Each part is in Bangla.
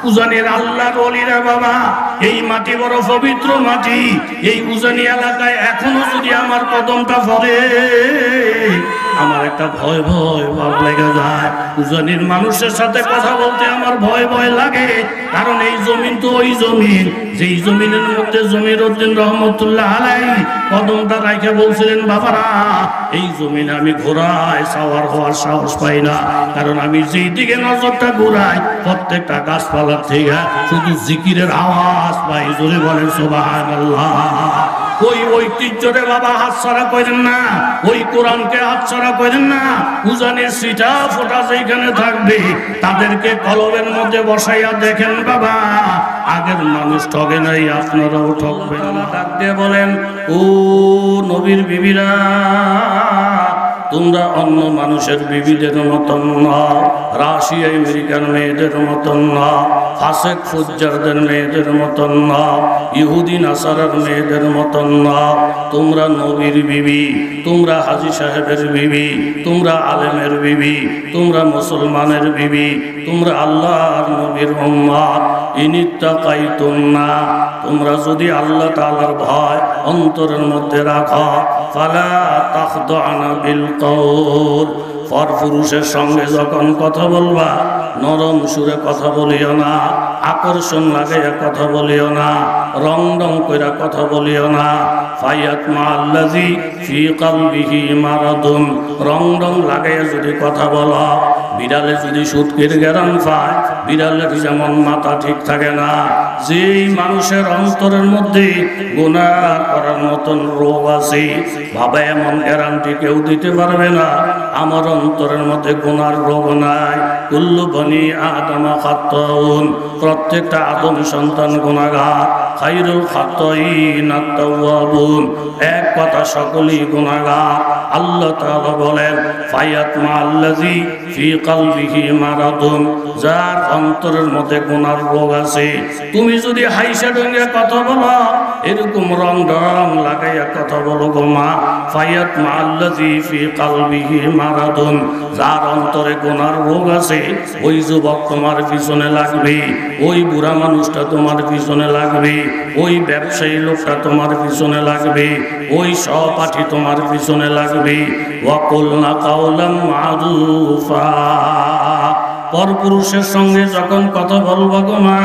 উজানির আল্লাহর ওলিরা বাবা, এই মাটি বড় পবিত্র মাটি। এই উজানি এলাকায় এখনো যদি আমার কদমটা পড়ে, আমার একটা ভয় ভয় ভাব লেগে যায়। উজানির মানুষের সাথে কথা বলতে আমার ভয় ভয় লাগে, কারণ এই জমিন তো ওই জমিন, যেই জমিনের মধ্যে জমিরউদ্দিন রহমতুল্লাহ আলাইহি কদমটা রাইখা বলছিলেন, বাবারা এই জমিনে আমি ঘোরায় সাওয়ার হওয়ার সাহস পাই না, কারণ আমি যেই দিকে নজরটা ঘুরাই প্রত্যেকটা গাছপালার থেকে শুধু জিকিরের আওয়াজ পাই। জোরে বলেন সুবহানাল্লাহ। ওই ঐতিহ্যরে বাবা হাতছাড়া করেন না, ওই কোরআনকে হাতছাড়া করেন না। উজানের সিটা ফোটা যেখানে থাকবে তাদেরকে কলবের মধ্যে বসাইয়া দেখেন বাবা, আগের মানুষ ঠকে নাই, আপনারাও ঠকবেন না। ডাক দিয়ে বলেন, ও নবীর বিবিরা, তোমরা অন্য মানুষের বিবিদের মতন না, রাশিয়া আমেরিকার মেয়েদের মতন না, ফাসেক ফুজ্জারদের মেয়েদের মতন না, ইহুদি নাসারার মেয়েদের মতন না। তোমরা নবীর বিবি, তোমরা হাজী সাহেবের বিবি, তোমরা আলেমের বিবি, তোমরা মুসলমানের বিবি, তোমরা আল্লাহর নবীর উম্মত। ইনিত্তাকাইতুম না, তোমরা যদি আল্লাহ তাআলার ভয় অন্তরের মধ্যে রাখো, ফালা তাখদুনা বিল কওল, পরপুরুষের সঙ্গে যখন কথা বলবা নরম সুরে কথা বলিও না, আকর্ষণ লাগাইয়া কথা বলিও না, রং রং কইরা কথা বলিও না। ফায়াতমা আল্লাযী ফি কলবিহি মারাদুন, রং রং লাগাইয়া যদি কথা বলো, বিড়ালে যদি সুটকির গেরান পায়, বিড়ালের যেমন মাথা ঠিক থাকে না, যেই মানুষের অন্তরের মধ্যে গুনাহ করার মতন রোগ আছে, বাবা এমন গ্যারান্টি কেউ দিতে পারবে না আমার অন্তরের মধ্যে গুনার রোগ নাই। কুল্লু বনি আদমা খাত্তাউন, প্রত্যেকটা আদম সন্তান গুনাহগার। খায়রুল খাত্তাইন আত-তাওয়াবুন, এক কথা সকলেই গুনাহগার। আল্লাহ তাআলা বলেন, ফায়াতমা আল্লাযী ফি কলবিহি মারাদুন, যার অন্তরের মধ্যে গুনার রোগ আছে। তুমি যদি হাইসা ডঙ্গা কথা বলো, এরকম রং রং লাগাইয়া কথা বলো গো মা, ফায়াতমা আল্লাযী ফি কলবিহি মারাদুন, যার অন্তরে গুনার রোগ আছে, ওই যুবক তোমার পিছনে লাগবে, ওই বুড়া মানুষটা তোমার পিছনে লাগবে, ওই ব্যবসায়ী লোকটা তোমার পিছনে লাগবে, ওই সহপাঠী তোমার পিছনে লাগবে। ওয়াকুলনা কাওলাম মারুফা, পরপুরুষের সঙ্গে যখন কথা বলবা গো মা,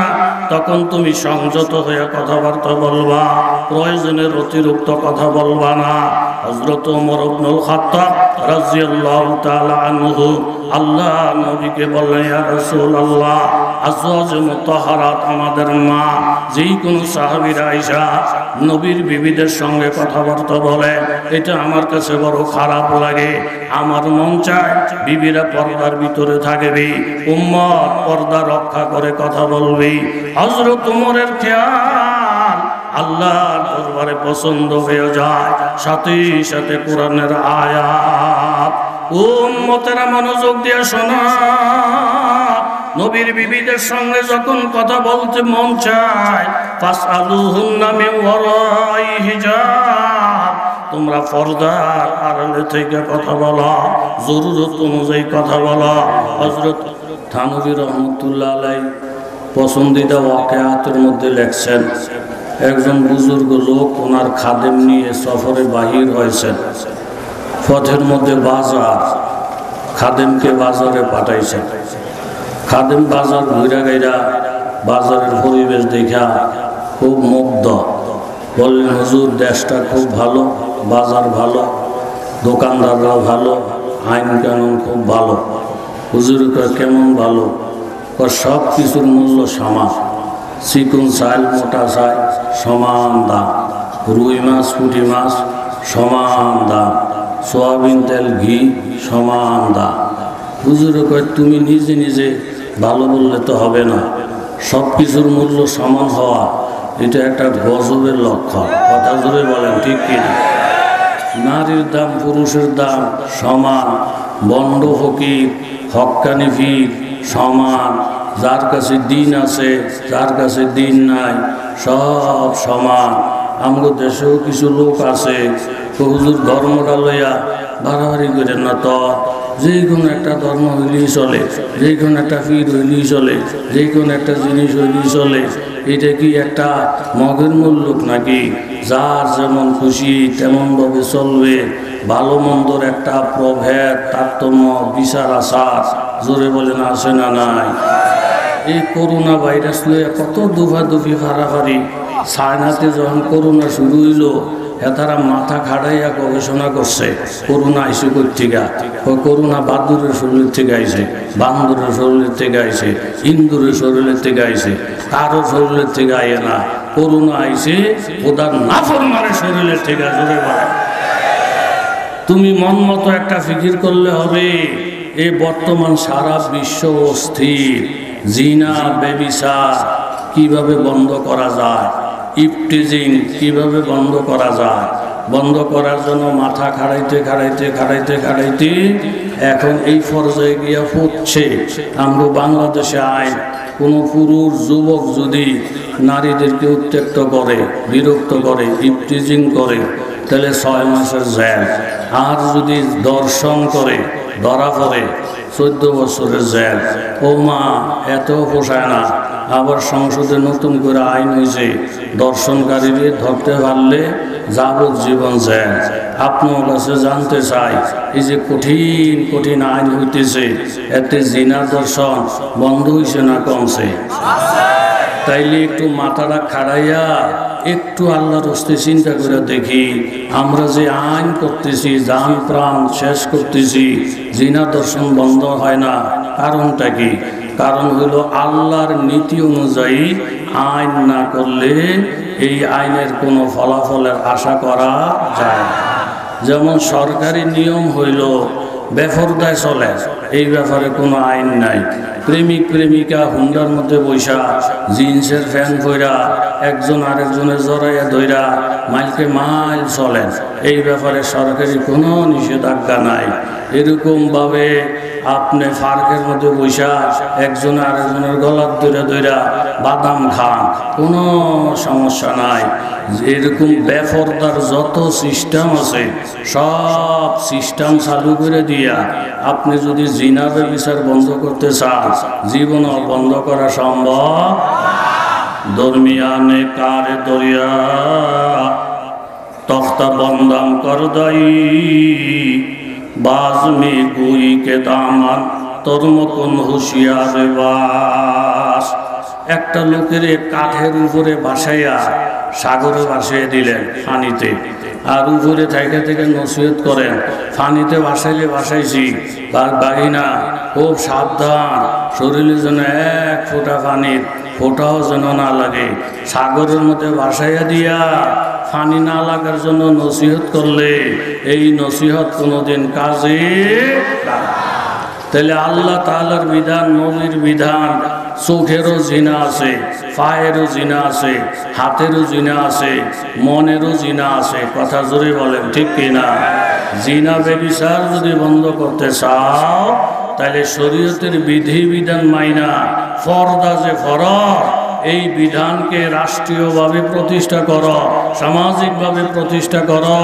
তখন তুমি সংযত হয়ে কথাবার্তা বলবা, প্রয়োজনের অতিরিক্ত কথা বলবা না। হযরত ওমর ইবনুল খাত্তাব রাদিয়াল্লাহু তাআলা আনহু আল্লাহ নবীকে বললেন, ইয়া রাসূলুল্লাহ, আজওয়াজ মুতাহহারাত আমাদের মা, যেই কোনো সাহাবীরা আয়েশা নবীর বিবিদের সঙ্গে কথাবার্তা বলে, এটা আমার কাছে বড় খারাপ লাগে। আমার মন চায় বিবিরা পর্দার ভিতরে থাকবে, উম্মত পর্দা রক্ষা করে কথা বলবে। হযরত ওমরের খেয়াল আল্লাহর দরবারে পছন্দ হয়ে যায়, সাথে সাথে কোরআনের আয়াত। উম্মতেরা মনোযোগ দিয়ে শোনা, নবীর বিবিদের সঙ্গে যখন কথা বলতে মন চায়, ফাসআলুহুন্না মিন ওয়ারাই হিজাব, তোমরা পর্দার আড়ালে থেকে কথা বলো, জরুরত অনুযায়ী কথা বলো। হযরত থানভী রহমতুল্লাহ আলাইহি পছন্দিদা ওয়াকিয়াতের মধ্যে লেখছেন, একজন বুজুর্গ লোক ওনার খাদেম নিয়ে সফরে বাহির হয়েছেন। পথের মধ্যে বাজার, খাদেমকে বাজারে পাঠাইছেন। খাদেম বাজার ঘুরা গাইরা বাজারের পরিবেশ দেখা খুব মুগ্ধ, বললেন, হুজুর দেশটা খুব ভালো, বাজার ভালো, দোকানদাররাও ভালো, আইন কানুন খুব ভালো। হুজুর কেমন ভালো? সব কিছুর মূল্য সমান, চিকুন চাল মোটা চাল সমান দাম, রুই মাছ পুঁটি মাছ সমান দাম, সোয়াবিন তেল ঘি সমান দাম। হুজুরে কয়, তুমি নিজে নিজে ভালো বললে তো হবে না, সব কিছুর মূল্য সমান হওয়া এটা একটা গজবের লক্ষণ। কথা জোরে বলেন, ঠিক কিনা? নারীর দাম পুরুষের দাম সমান, বন্ড ফকির হক্কানি ফির সমান, যার কাছে দিন আছে যার কাছে দিন নাই সব সমান। আমাদের দেশেও কিছু লোক আছে, হুজুর ধর্মটা লইয়া বাড়াবাড়ি করেন না, তো যে কোনো একটা ধর্ম হইলেই চলে, যে কোনো একটা পীর হইলেই চলে, যে কোনো একটা জিনিস হইলেই চলে। এটা কি একটা মগের মূল্যক নাকি? যার যেমন খুশি তেমনভাবে চলবে। ভালো মন্দর একটা প্রভেদ, তারতম্য, বিচার আচার জোরে বলেন আছে না নাই? এই করোনা ভাইরাস লইয়া কত দুফাদুফি ফাড়াফাড়ি। চায়নাতে যখন করোনা শুরু হইল, তারা মাথা খাড়াইয়া গবেষণা করছে করোনা আইসে কোথেকে। করোনা বাদুরের শরীরের থেকে আইছে, বান্দরের শরীরের থেকে আইছে, ইন্দুরের শরীরের থেকে আইছে, কারো শরীরের থেকে আইয়ে না। করোনা আইছে ওদার নাফরমানের শরীরের থেকে। জোরে বলে। তুমি মন মতো একটা ফিকির করলে হবে। এই বর্তমান সারা বিশ্ব অস্থির। জিনা বেবিচার কিভাবে বন্ধ করা যায়, ইফটিজিং কিভাবে বন্ধ করা যায়, বন্ধ করার জন্য মাথা খাড়াইতে এখন এই পর্যায়ে গিয়া পড়ছে। আমরা বাংলাদেশে আইন, কোনো পুরুষ যুবক যদি নারীদেরকে উত্ত্যক্ত করে, বিরক্ত করে, ইফটিজিং করে, তাহলে 6 মাসের জেল। আর যদি দর্শন করে ধরা পড়ে 14 বছরের জেল। ও মা, এত পোষায় না। আবার সংসদে নতুন করে আইন হয়েছে, দর্শনকারীদের ধরতে পারলে যাবজ্জীবন জেল। আপনার কাছে জানতে চাই, এই যে কঠিন কঠিন আইন হইতেছে, এতে জিনা দর্শন বন্ধ হয়েছে না কমছে? তাইলে একটু মাথাটা খাড়াইয়া একটু আল্লাহর হস্তে চিন্তা করে দেখি, আমরা যে আইন করতেছি, জান প্রাণ শেষ করতেছি, জিনা দর্শন বন্ধ হয় না। কারণটা কি? কারণ হলো আল্লাহর নীতি অনুযায়ী আইন না করলে এই আইনের কোনো ফলাফলের আশা করা যায় না। যেমন সরকারি নিয়ম হইল বেপরদায় চলে, এই ব্যাপারে কোনো আইন নাই। প্রেমিক প্রেমিকা হুন্ডার মধ্যে বৈশা জিন্সের ফ্যান পইরা একজন আরেকজনের জড়াইয়া ধইরা মাইলকে মাইল চলেন, এই ব্যাপারে সরকারি কোনো নিষেধাজ্ঞা নাই। এরকমভাবে আপনি পার্কের মধ্যে বৈশা একজন আরেকজনের গলার ধইরা বাদাম খান, কোনো সমস্যা নাই। এরকম বেপরদার যত সিস্টেম আছে সব সিস্টেম চালু করে দিয়া আপনি যদি জিনা ব্যভিচার বন্ধ করতে চান, জীবনও বন্ধ করা সম্ভব। দরমিয়ানে কারে দরিয়া তখতা বন্দাম কর দাই, बाज में गोई के दामन তর্মকন হুঁশিয়ার বাস। একটা লোকের কাঠের উপরে ভাসাইয়া সাগরে ভাসিয়ে দিলেন পানিতে, আর উপরে থেকে নসিহত করেন, পানিতে ভাসাইলে ভাসাইছি বাঘিনা খুব সাবধান, শরীরে যেন এক ফোঁটা পানির ফোঁটাও যেন না লাগে। সাগরের মধ্যে ভাসাইয়া দিয়া পানি না লাগার জন্য নসিহত করলে এই নসিহত কোনোদিন কাজে লাগে। তাহলে আল্লাহ তাআলার বিধান, নবীর বিধান, চোখেরও জিনা আছে, পায়েরও জিনা আছে, হাতেরও জিনা আছে, মনেরও জিনা আছে। কথা জোরে বলেন ঠিক কিনা? জিনা ব্যভিচার যদি বন্ধ করতে চাও, তাহলে শরীয়তের বিধি বিধান মাইনা ফরদা যে ফরজ, এই বিধানকে রাষ্ট্রীয়ভাবে প্রতিষ্ঠা করো, সামাজিকভাবে প্রতিষ্ঠা করো,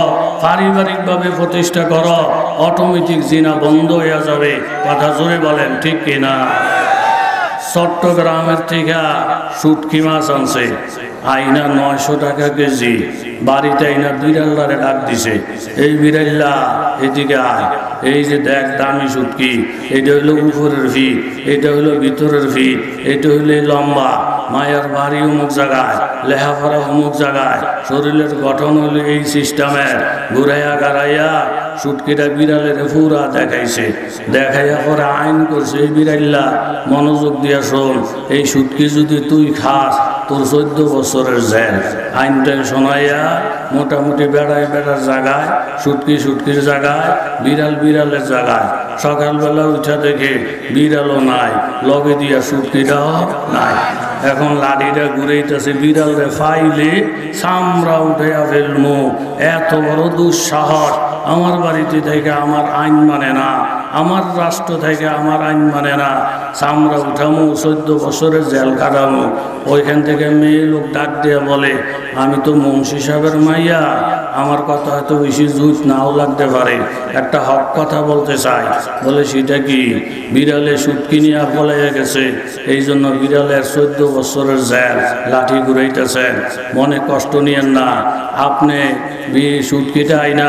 পারিবারিকভাবে প্রতিষ্ঠা করো, অটোমেটিক জিনা বন্ধ হয়ে যাবে। কথা জোরে বলেন ঠিক কিনা? চট্টগ্রামের থেকে শুটকি মাছ আনছে, আইনা 900 টাকা কেজি। বাড়িতে আইনা বিড়ালটারে ডাক দিছে, এই বিড়াল্লা এদিকে আয়, এই যে দেখ দামি শুটকি, এটা হইলো উপরের ফিট, এটা হইলো ভিতরের ফিট, এটা হইলো লম্বা, মায়ার বাড়ি অমুক জায়গায়, লেহাফারা অমুক জায়গায়, শরীরের গঠন হইলো এই সিস্টেমের। ঘুরাইয়া গাড়াইয়া শুটকিটা বিড়ালের পুরা দেখাইছে, দেখাইয়া পরে আইন করছে, এই বিড়াল্লা মনোযোগ দিয়া শোন, এই শুটকি যদি তুই খাস তোর 14 বছরের জেল। আইনটা শোনাইয়া মোটামুটি বেড়ার জায়গায়, শুটকির জায়গায়, বিড়ালের জায়গায়। সকালবেলা উঠা দেখে বিড়ালও নাই, লগে দিয়া শুটকিটাও নাই। এখন লাঠিটা ঘুরেইতেছে, বিড়ালরে ফাইলে চামড়া উঠাইয়া ফেলমু। এত বড় দুঃসাহস! আমার বাড়িতে থেকে আমার আইন মানে না, আমার রাষ্ট্র থেকে আমার আইন মানে না, চামড়া উঠামো, 14 বছরের জেল কাটামো। ওইখান থেকে মেয়ে লোক ডাক দিয়ে বলে, আমি তো মুন্সি সাহেবের মাইয়া, আমার কথা হয়তো বেশি জুত নাও লাগতে পারে, একটা হক কথা বলতে চাই। বলে সেটা কি? বিড়ালে সুটকি নিয়ে পলাইয়া গেছে, এই জন্য বিড়ালের 14 বছরের জেল, লাঠি ঘুরাইতেছেন। মনে কষ্ট নিয়েন না, আপনি সুটকিটা আইনা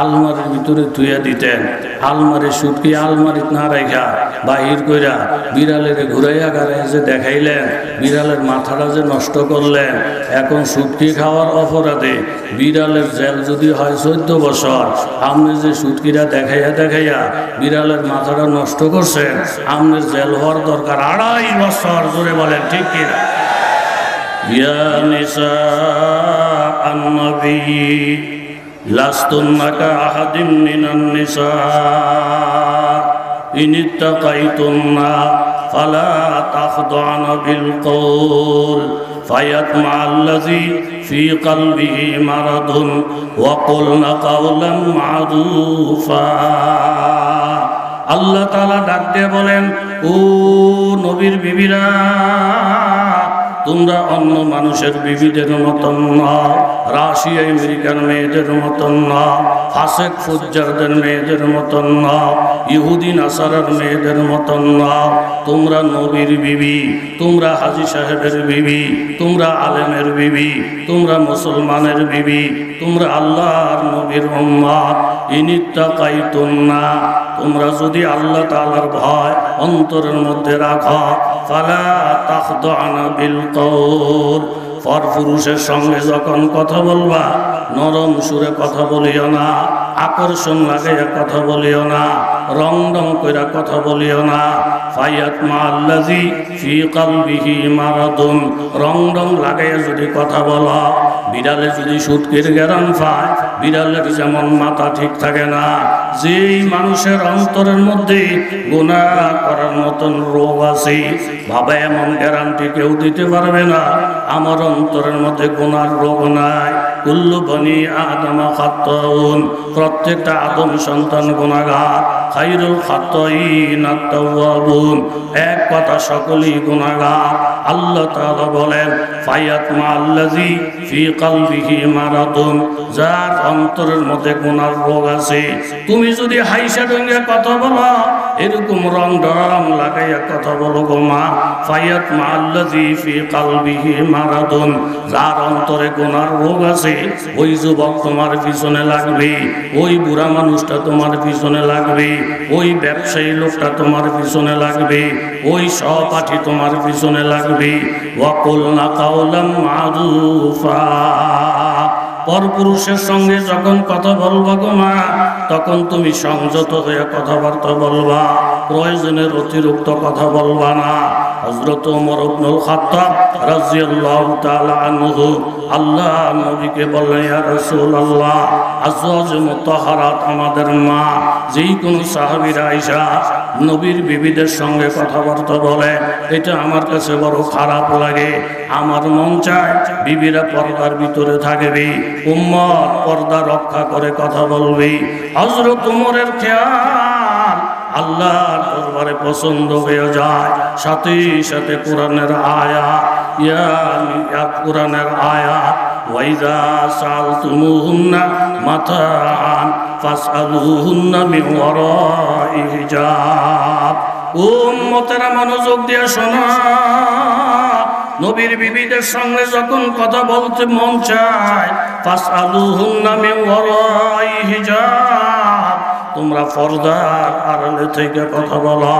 আলমারির ভিতরে ধুয়ে দিতেন। আলমারির সুটকি আলমারিত না রাখা বাহির কইরা বিড়ালের ঘুরাইয়া গাড়াইয়া যে দেখাইলেন, বিড়ালের মাথাটা যে নষ্ট করলেন। এখন সুটকি খাওয়ার অপরাধে বিড়ালের জেল যদি হয় 14 বছর, আপনি যে সুটকিটা দেখাইয়া দেখাইয়া বিড়ালের মাথাটা নষ্ট করছেন, আপনার জেল হওয়ার দরকার 2.5 বছর। জোরে বলেন ঠিক কিনা? ইয়া নিসা আন-নবী লাস্তুন্না কাআহাদিন মিনান নিসা ইন ইত্তাকাইতুন্না ফালা তাখদা'না বিল কওল ফায়াতমা'আল্লাযী ফী কলবিহি মারাদুন ওয়া কুলনা কাওলাম মা'রুফা। আল্লাহ তাআলা ডাক দিয়ে বলেন, ও নবীর বিবিরা, তোমরা অন্য মানুষের বিবিদের মতন না, রাশিয়া আমেরিকার মেয়েদের মতন না, ফাসেক ফুজ্জারদের মেয়েদের মতন না, ইহুদি নাসারার মেয়েদের মতন না। তোমরা নবীর বিবি, তোমরা হাজী সাহেবের বিবি, তোমরা আলেমের বিবি, তোমরা মুসলমানের বিবি, তোমরা আল্লাহর নবীর উম্মত। ইনিত্তাকাইতুন্না, তোমরা যদি আল্লাহ তাআলার ভয় অন্তরের মধ্যে রাখো, ফালা তাখদা'না বিল কওল, পরপুরুষের সঙ্গে যখন কথা বলবা নরম সুরে কথা বলিও না, আকর্ষণ লাগাইয়া কথা বলিও না, রং রং কইরা কথা বলিও না। ফায়াতমা'আল্লাযী ফী কলবিহি মারাদুন, রং রং লাগাইয়া যদি কথা বলো, বিড়ালে যদি সুটকির গ্যারান পায়, বিড়ালের যেমন মাথা ঠিক থাকে না, যেই মানুষের অন্তরের মধ্যে গুনাহ করার মতন রোগ আছে, ভাবে এমন গ্যারান্টি কেউ দিতে পারবে না আমার অন্তরের মধ্যে গুনার রোগ নাই। কুল্লু বনি আদম খাত্তাউন, প্রত্যেকটা আদম সন্তান গুনাহগার। খায়রুল খাত্তাইন আত-তাওয়াবুন, এক কথা সকলেই গুনাহগার। আল্লাহ তাআলা বলেন, ফায়াতমা'আল্লাযী ফী কলবিহি মারাদুন, যার অন্তরের মধ্যে গুনার রোগ আছে। তুমি যদি হাইসা ডঙ্গে কথা বলো, এরকম রং ঢং লাগাইয়া কথা বলো গো মা, ফায়াতমা'আল্লাযী ফী কলবিহি মারাদুন, যার অন্তরে গুনার রোগ আছে, ওই যুবক তোমার পিছনে লাগবে, ওই বুড়া মানুষটা তোমার পিছনে লাগবে, ওই ব্যবসায়ী লোকটা তোমার পিছনে লাগবে, ওই সহপাঠী তোমার পিছনে লাগবে। ওয়া কুলনা কাওলাম মা'রুফা, পরপুরুষের সঙ্গে যখন কথা বলবা গো মা, তখন তুমি সংযত হয়ে কথাবার্তা বলবা, প্রয়োজনের অতিরিক্ত কথা বলবা না। হযরত ওমর ইবনুল খাত্তাব রাদিয়াল্লাহু তাআলা আনহু আল্লাহ নবীকে বললেন, ইয়া রাসূলুল্লাহ, আজওয়াজ মুতাহহারাত আমাদের মা, যেই কোনো সাহাবীরা আয়েশা নবীর বিবিদের সঙ্গে কথাবার্তা বলে, এটা আমার কাছে বড় খারাপ লাগে। আমার মন চায় বিবিরা পর্দার ভিতরে থাকবে, উম্মত পর্দা রক্ষা করে কথা বলবে। হযরত ওমরের খেয়াল আল্লাহর দরবারে পছন্দ হয়ে যায়। সাথে সাথে কোরআনের আয়াত, কোরআনের আয়াত, ওয়াইযা সালতুমুহুন্না মাতাআন ফাসআলুহুন্না মিন ওয়ারাই হিজাব। উম্মতেরা মনোযোগ দিয়ে শোনো, নবীর বিবিদের সঙ্গে যখন কথা বলতে মন চায়, ফাসআলুহুন্না মিন ওয়ারাই হিজাব, তোমরা পর্দার আড়ালে থেকে কথা বলো,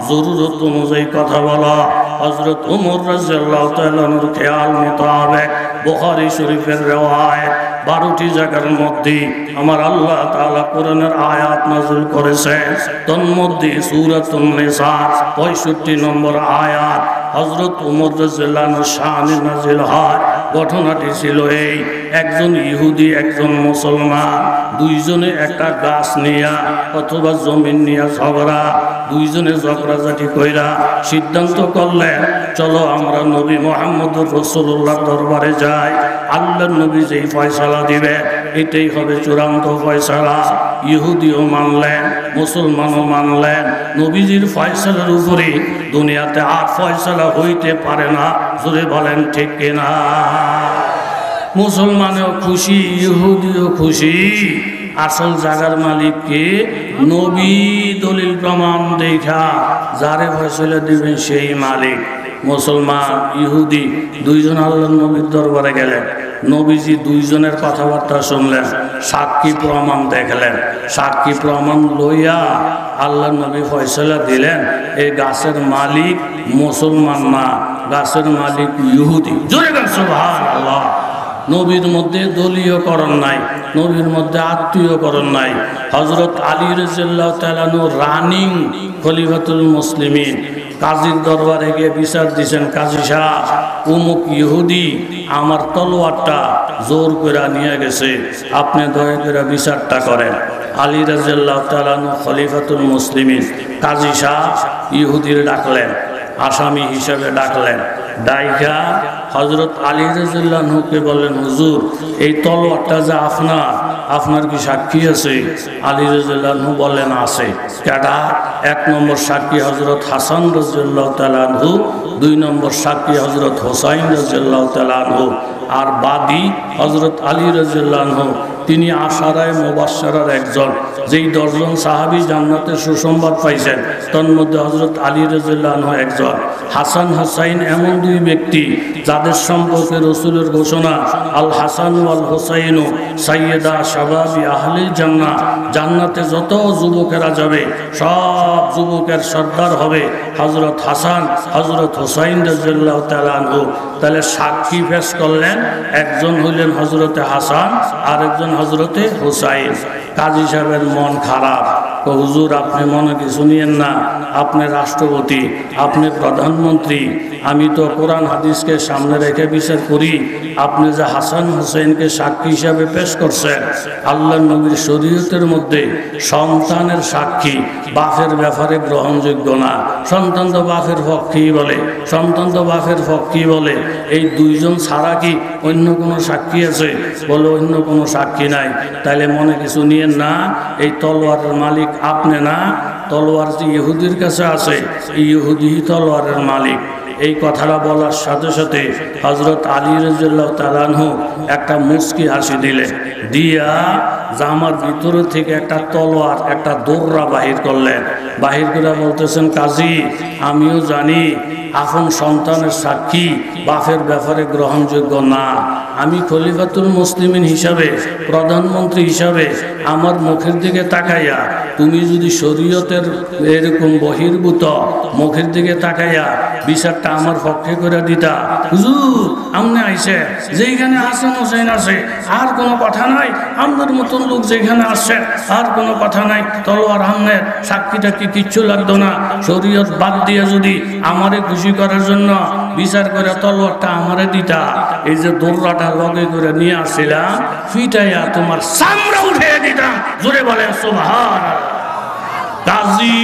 জরুরত অনুযায়ী কথা বলো। হযরত ওমর রাদিয়াল্লাহু তাআলা এর খেয়াল মোতাবেক বুখারী শরীফের riwayat 12টি জায়গার মধ্যে আমার আল্লাহ তাআলা কোরআনের আয়াত নাযিল করেছেন। তন্মধ্যে সূরাতুন নিসা 65 নম্বর আয়াত হযরত ওমর রাদিয়াল্লাহু আনহু শানে নাযিল হয়। ঘটনাটি ছিল এই, একজন ইহুদি একজন মুসলমান, দুইজনে একটা গাছ নিয়া অথবা জমিন নিয়া ঝগড়া, দুইজনে ঝগড়াঝাটি কইরা সিদ্ধান্ত করলেন, চলো আমরা নবী মুহাম্মদুর রাসূলুল্লাহর দরবারে যাই, আল্লাহর নবী যেই ফয়সালা দিবে এটাই হবে চূড়ান্ত ফয়সালা। ইহুদিও মানলেন, মুসলমানও মানলেন। নবীজির ফয়সালার উপরে দুনিয়াতে আর ফয়সালা হইতে পারে না। জোরে বলেন ঠিক কিনা? মুসলমানও খুশি, ইহুদিও খুশি। আসল জাগার মালিককে নবী দলিল প্রমাণ দেখা যারে ফয়সালা দিবেন সেই মালিক। মুসলমান ইহুদি দুইজন আল্লাহর নবীর দরবারে গেলেন। নবীজি দুইজনের কথাবার্তা শুনলেন, সাক্ষী প্রমাণ দেখলেন। সাক্ষী প্রমাণ লইয়া আল্লাহর নবী ফয়সালা দিলেন, এই গাছের মালিক মুসলমান না, গাছের মালিক ইহুদি। জোরে গান সুবহানাল্লাহ। নবীর মধ্যে দলীয়করণ নাই, নবীর মধ্যে আত্মীয়করণ নাই। হযরত আলী রাদিয়াল্লাহু তাআলা রানিং খলিফাতুল মুসলিমিন কাজীর দরবারে গিয়ে বিচার দিয়েছেন, কাজী সাহেব অমুক ইহুদি আমার তলোয়ারটা জোর করে নিয়ে গেছে, আপনি দয়া করে বিচারটা করেন। আলী রাদিয়াল্লাহু তাআলা খলিফাতুল মুসলিমিন কাজী সাহেব ইহুদির ডাকলেন, আসামি হিসেবে ডাকলেন। ডাইকা হযরত আলী রাদিয়াল্লাহু আনহুকে বললেন, হুজুর এই তলোয়ারটা যে আপনার কি সাক্ষী আছে? আলী রাদিয়াল্লাহু আনহু বললেন, আছে। কেডা? এক নম্বর সাক্ষী হযরত হাসান রাদিয়াল্লাহু তাআলা আনহু, দুই নম্বর সাক্ষী হযরত হুসাইন রাদিয়াল্লাহু তাআলা আনহু, আর বাদী হযরত আলী রাদিয়াল্লাহু আনহু। তিনি আশারায়ে মুবাশশারার একজন, যেই 10 জন সাহাবী জান্নাতের সুসংবাদ পাইছেন তার মধ্যে হযরত আলী রাদিয়াল্লাহু আনহু একজন। হাসান হুসাইন এমন দুই ব্যক্তি যাদের সম্পর্কে রাসূলের ঘোষণা, আল হাসান ওয়াল হুসাইন সাইয়্যিদা শাবাবি আহলিল জান্নাহ, জান্নাতে যত যুবকেরা যাবে সব যুবকের সর্দার হবে হযরত হাসান হযরত হুসাইন রাদিয়াল্লাহু তাআলা আনহু। তাহলে সাক্ষী পেশ করলেন, একজন হইলেন হযরতে হাসান আর একজন হযরতে হুসাইন। কাজী সাহেবের মন খারাপ। হুজুর আপনি মনে কিছু নিয়েন না, আপনি রাষ্ট্রপতি, আপনি প্রধানমন্ত্রী, আমি তো কোরআন হাদিসকে সামনে রেখে বিচার করি। আপনি যে হাসান হুসাইনকে সাক্ষী হিসাবে পেশ করছেন, আল্লাহর নবীর শরীয়তের মধ্যে সন্তানের সাক্ষী বাপের ব্যাপারে গ্রহণযোগ্য না। সন্তান তো বাপের পক্ষেই বলে, সন্তান তো বাপের পক্ষেই বলে। এই দুইজন ছাড়া কি অন্য কোনো সাক্ষী আছে? বলে অন্য কোনো সাক্ষী নাই। তাইলে মনে কিছু নিয়েন না, এই তলোয়ারের মালিক আপনি না, তলোয়ার যে ইহুদির কাছে আছে, ইহুদি তলোয়ারের মালিক। এই কথাটা বলার সাথে সাথে হযরত আলী রাদিয়াল্লাহু তাআলা আনহু একটা মুস্কি হাসি দিলেন, দিয়া জামার ভিতরে থেকে একটা তলোয়ার, একটা দোররা বাহির করলেন। বাহির করে বলতেছেন, কাজী আমিও জানি আপন সন্তানের সাক্ষী বাপের ব্যাপারে গ্রহণযোগ্য না। আমি খলিফাতুল মুসলিমিন হিসাবে, প্রধানমন্ত্রী হিসাবে আমার মুখের দিকে তাকাইয়া তুমি যদি শরীয়তের এরকম বহির্ভূত মুখের দিকে তাকাইয়া বিচারটা আমার পক্ষে করে দিতা। হুজুর আমনে আইছে, যেইখানে হাসান হোসেন আছে আর কোনো কথা নাই, আমাদের মতন লোক যেখানে আসছে আর কোনো কথা নাই, তলোয়ার আমনের সাক্ষীটা কি কিচ্ছু লাগতো না? শরীয়ত বাদ দিয়ে যদি আমারে খুশি করার জন্য বিচার করে তলোয়ারটা আমারে দিতা, এই যে দৌড়াটা লগে করে নিয়ে আসছিলাম, ফিটাইয়া তোমার চামড়া উঠে দিতাম। জোরে বলেন সুবহানাল্লাহ। কাজী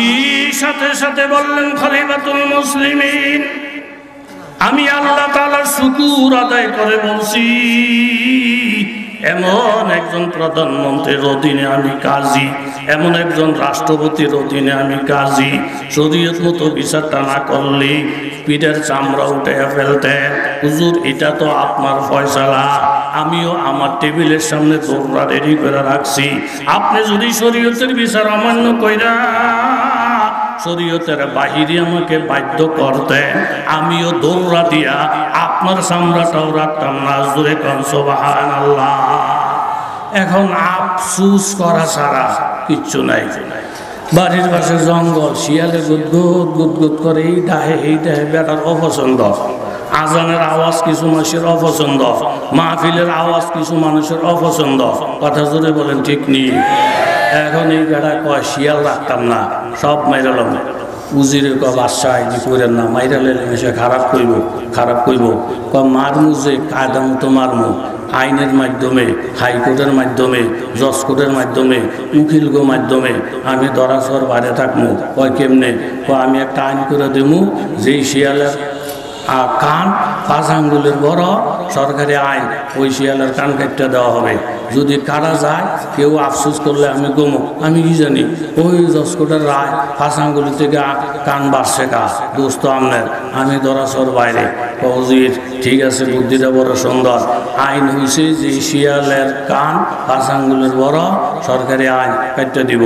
সাথে সাথে বললেন, খলিফাতুল মুসলিমিন আমি আল্লাহ তাআলার শুকর আদায় করে বলছি, এমন একজন প্রধানমন্ত্রীর অধীনে আমি কাজী, এমন একজন রাষ্ট্রপতির অধীনে আমি কাজী। শরীয়ত মতো বিচারটা না করলে পিঠের চামড়া উঠে ফেলতেন। হুজুর এটা তো আপনার ফয়সালা, আমিও আমার টেবিলের সামনে দৌড়া রেডি করে রাখছি। আপনি যদি শরীয়তের বিচার অমান্য কইরা শরীয়তের বাহিরে আমাকে বাধ্য করতেন, আমিও দৌড়া দিয়া আপনার চামড়াটাও রাখতাম না। জোরে কোন সুবহানাল্লাহ। এখন আফসুস করা ছাড়া কিচ্ছু নাই। বাড়ির পাশে জঙ্গল, শিয়ালে গুদগুদ গুদগুদ করে এই ডাহে বেটার অপছন্দ। আজানের আওয়াজ কিছু মানুষের অপছন্দ, মাহফিলের আওয়াজ কিছু মানুষের অপছন্দ। কথা জোরে বলেন ঠিক নেই? এখন এই বেটা কয় শিয়াল রাখতাম না, সব মাইরালাম। উজিরে ক বাদশাহ এটি করেন না, মাইরালে সে খারাপ কইব। মারমু যে কায়দা মতো মারমু, আইনের মাধ্যমে, হাইকোর্টের মাধ্যমে, জজ কোর্টের মাধ্যমে, উকিলগো মাধ্যমে আমি দরাসর বাইরে থাকবো। কয় কেমনে? আমি একটা আইন করে দেবো, যেই শিয়ালের কান 5 আঙ্গুলের বড় সরকারি আইন, ওই শিয়ালের কান কেটে দেওয়া হবে। যদি কাটা যায় কেউ আফসোস করলে আমি গমো, আমি কি জানি ওই জসকোটের রায় 5 আঙ্গুল থেকে কান বাড়ছে কা দোস্ত আমনের, আমি ধরাছর বাইরে ফৌজির। ঠিক আছে, বুদ্ধিটা বড় সুন্দর। আইন হয়েছে যে শিয়ালের কান 5 আঙ্গুলের বড়, সরকারি আইন কেটে দিব।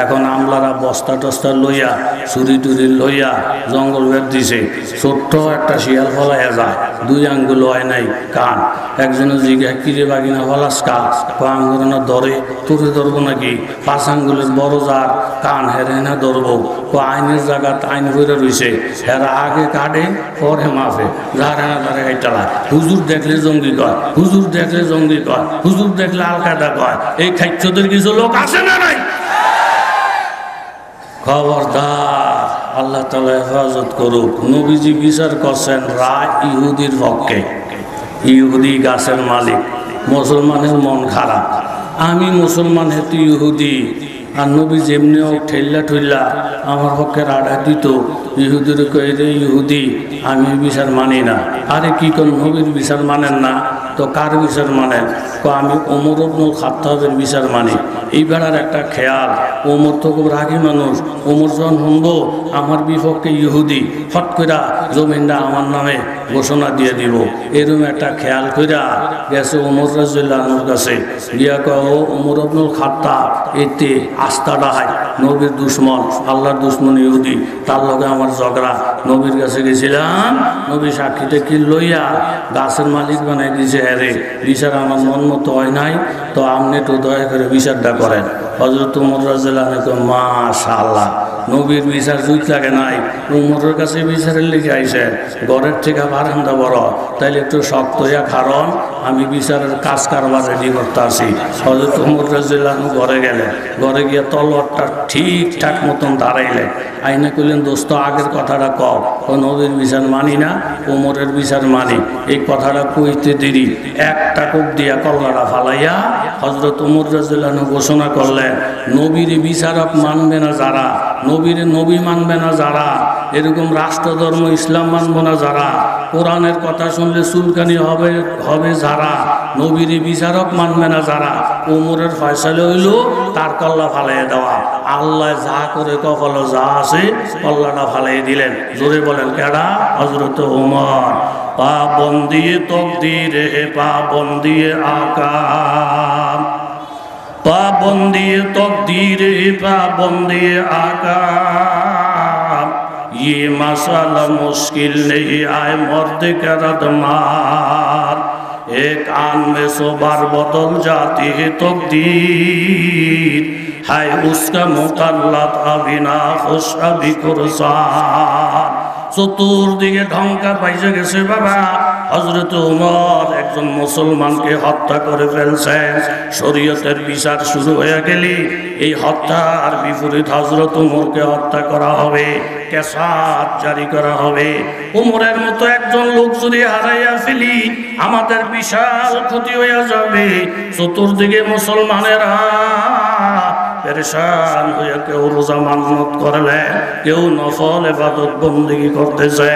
এখন আমলারা বস্তা টস্তা লইয়া ছুরি টুরি লইয়া জঙ্গল বের দিছে, ছোট্ট একটা শিয়াল ফলাইয়া যায়, 2 আঙ্গুল হয় নাই কান। একজনে জিজ্ঞা কিরে বাগিনা ফলাস কা, আঙ্গুল না ধরে, তোরে ধরবো নাকি? 5 আঙ্গুলের বড় যার কান হেরে না ধরবো? আইনের জায়গা আইন হয়ে রয়েছে, হেরা আগে কাটে পরে মাফে, যার হেনা তারে কাইটালা। হুজুর দেখলে জঙ্গি কয়, হুজুর দেখলে জঙ্গি কয়, হুজুর দেখলে আল কায়দা কয়। এই খাইচ্ছদের কিছু লোক আছে না নাই? খবরদার, আল্লাহ তাআলা হেফাজত করুক। নবীজি বিচার করছেন রায় ইহুদির পক্ষে। ইহুদি গাছের মালিক, মুসলমানের মন খারাপ, আমি মুসলমান হেতু ইহুদি, আর নবী যেমনি হোক ঠেল্লা ঠুল্লা আমার পক্ষে রাডা দিত। ইহুদির কয়ে রে ইহুদি, আমি বিচার মানি না। আরে কি কোন নবীর বিচার মানেন না তো কার বিচার মানেন? আমি ওমর ইবনুল খাত্তাবের বিচার মানি। এই বেড়ার একটা খেয়াল, ওমর তো খুব রাগী মানুষ। ওমর যখন শুনবো আমার বিপক্ষে ইহুদি, ফট কইরা জমিনটা আমার নামে ঘোষণা দিয়ে দিব, এরকম একটা খেয়াল কইরা গেছে ওমর রাদিয়াল্লাহু আনহুর কাছে। গিয়া কয়, ও ওমর ইবনুল খাত্তাব, এতে আস্থাটা হয় নবীর দুশ্মন, আল্লাহর দুশ্মন ইহুদি, তার লগে আমার ঝগড়া। নবীর কাছে গেছিলাম, নবী সাক্ষীতে কি লইয়া গাছের মালিক বানাই দিয়েছে। হ্যারে বিচার আমার মন মতো হয় নাই, তো আপনি একটু দয়া করে বিচারটা করেন। হযরত ওমর রাদিয়াল্লাহু আনহু কয়, মাশাআল্লাহ, নবীর বিচার জুত লাগে নাই, উমরের কাছে বিচারের লিখে আইসে, ঘরের থেকে বারান্দা বড়, তাইলে একটু শক্ত হইয়া কারণ আমি বিচারের কাজ কারবার রেডি করতে আসি। হযরত ওমর রাদিয়াল্লাহু আনহু ঘরে গেলেন, ঘরে গিয়ে তলোয়ারটা ঠিকঠাক মতন দাঁড়াইলেন। আইনে কইলেন, দোস্ত আগের কথাটা কও। ও নবীর বিচার মানি না, ওমরের বিচার মানি। এই কথাটা কইতে দেরি একটা কোপ দিয়া কল্লাটা ফালাইয়া হযরত ওমর রাদিয়াল্লাহু আনহু ঘোষণা করলেন, নবীর বিচারক মানবে না যারা, নবীর নবী মানবে না যারা, এরকম রাষ্ট্রধর্ম ইসলাম মানব না যারা, কোরআনের কথা শুনলে চুলকানি হবে হবে যারা, নবীর বিচারক মানবে না যারা, ওমরের ফয়সালা হইল তার কল্লা ফালাইয়া দেওয়া। আল্লাহ যা করে কপালে যা আছে কল্লাটা ফালাই দিলেন। জোরে বলেন কেডা? হযরত ওমর। পাবন্দিয়ে তকদীরে, পাবন্দিয়ে আকাম, पाबंदी तकदीर पाबंदी आकाम, ये मसाला मुश्किल नहीं आए मर्द का रदमार, एक आन में 100 बार बदल जाती है तकदीर, है उसका मुकल्लत अभी ना खुश अभी कुरसान। চতুর্দিকে ঢঙ্কা পাইছে গেছে বাবা। হযরত ওমর একজন মুসলমানকে হত্যা করে ফেলছেন, শরীয়তের বিচার শুরু হয়ে গেলে এই হত্যার বিপরীত হযরত ওমরকে হত্যা করা হবে, কেসাস জারি করা হবে। ওমরের মতো একজন লোক যদি হারাইয়া ফেলি আমাদের বিশাল ক্ষতি হয়ে যাবে। চতুর্দিকে মুসলমানেরা পেরেশান হয়ে কেউ রোজা মানত করলে, কেউ নফল ইবাদত বন্দেগী করতেছে।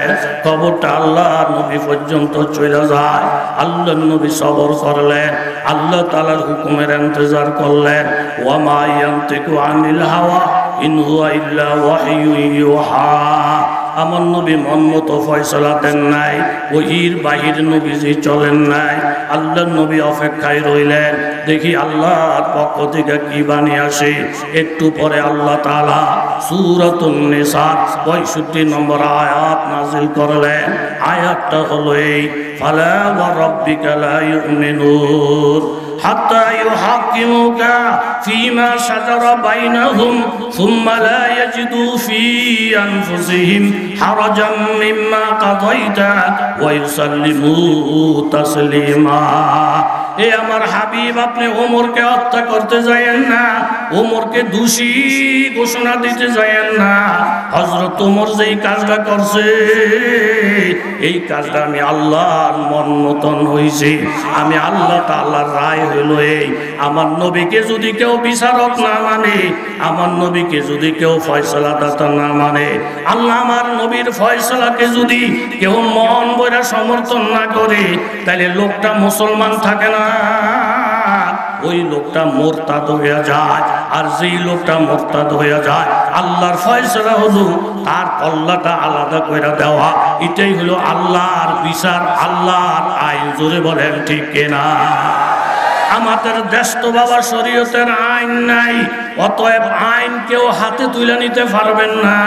খবরটা আল্লাহর নবী পর্যন্ত চলে যায়। আল্লাহর নবী সবর করলেন, আল্লাহ তাআলার হুকুমের ইন্তজার করলেন। ওয়া মা ইয়ানতিকু আনিল হাওয়া ইন হুয়া ইল্লা ওয়াহয়ুন ইউহা। আমার নবী মন মতো ফয়সালা দেন নাই, ওহির বাহির নবীজি চলেন নাই। আল্লাহর নবী অপেক্ষায় রইলেন, দেখি আল্লাহর পক্ষ থেকে কি বাণী আসে। একটু পরে আল্লাহ তাআলা সূরাতুন নিসা 65 নম্বর আয়াত নাযিল করলেন। আয়াতটা হলো এই, ফালা ওয়া রাব্বিকা লা ইউমিনুন হাত্তা ইউহাক্কিমুকা ফীমা শাজারা বাইনাহুম সুম্মা লা ইয়াজিদু ফী আনফুসিহিম হারাজাম মিম্মা কাযাইতা ওয়া ইউসাল্লিমু তাসলিমা। এ আমার হাবিব আপনি ওমরকে হত্যা করতে যায়েন না, ওমরকে দোষী ঘোষণা দিতে যায়েন না। হযরত ওমর যেই কাজটা করছে এই কাজটা আমি আল্লাহর মন মতন হইছে, আমি আল্লাহ তাআলার রায় হইল এই, আমার নবীকে যদি কেউ বিচারক না মানে, আমার নবীকে যদি কেউ ফয়সালাদাতা না মানে, আল্লাহ আমার নবীর ফয়সালাকে যদি কেউ মন বইরা সমর্থন না করে, তাহলে লোকটা মুসলমান থাকে না, ওই লোকটা মুরতাদ হয়ে যায়। আর যেই লোকটা মুরতাদ হয়ে যায় আল্লাহর ফয়সালা হলো তার কল্লাটা আলাদা করে দেওয়া। এটাই হলো আল্লাহর বিচার, আল্লাহর আইন। জোরে বলেন ঠিক কিনা? আমাদের দেশ তো বাবা শরীয়তের আইন নাই, অতএব আইন কেউ হাতে তুলে নিতে পারবেন না।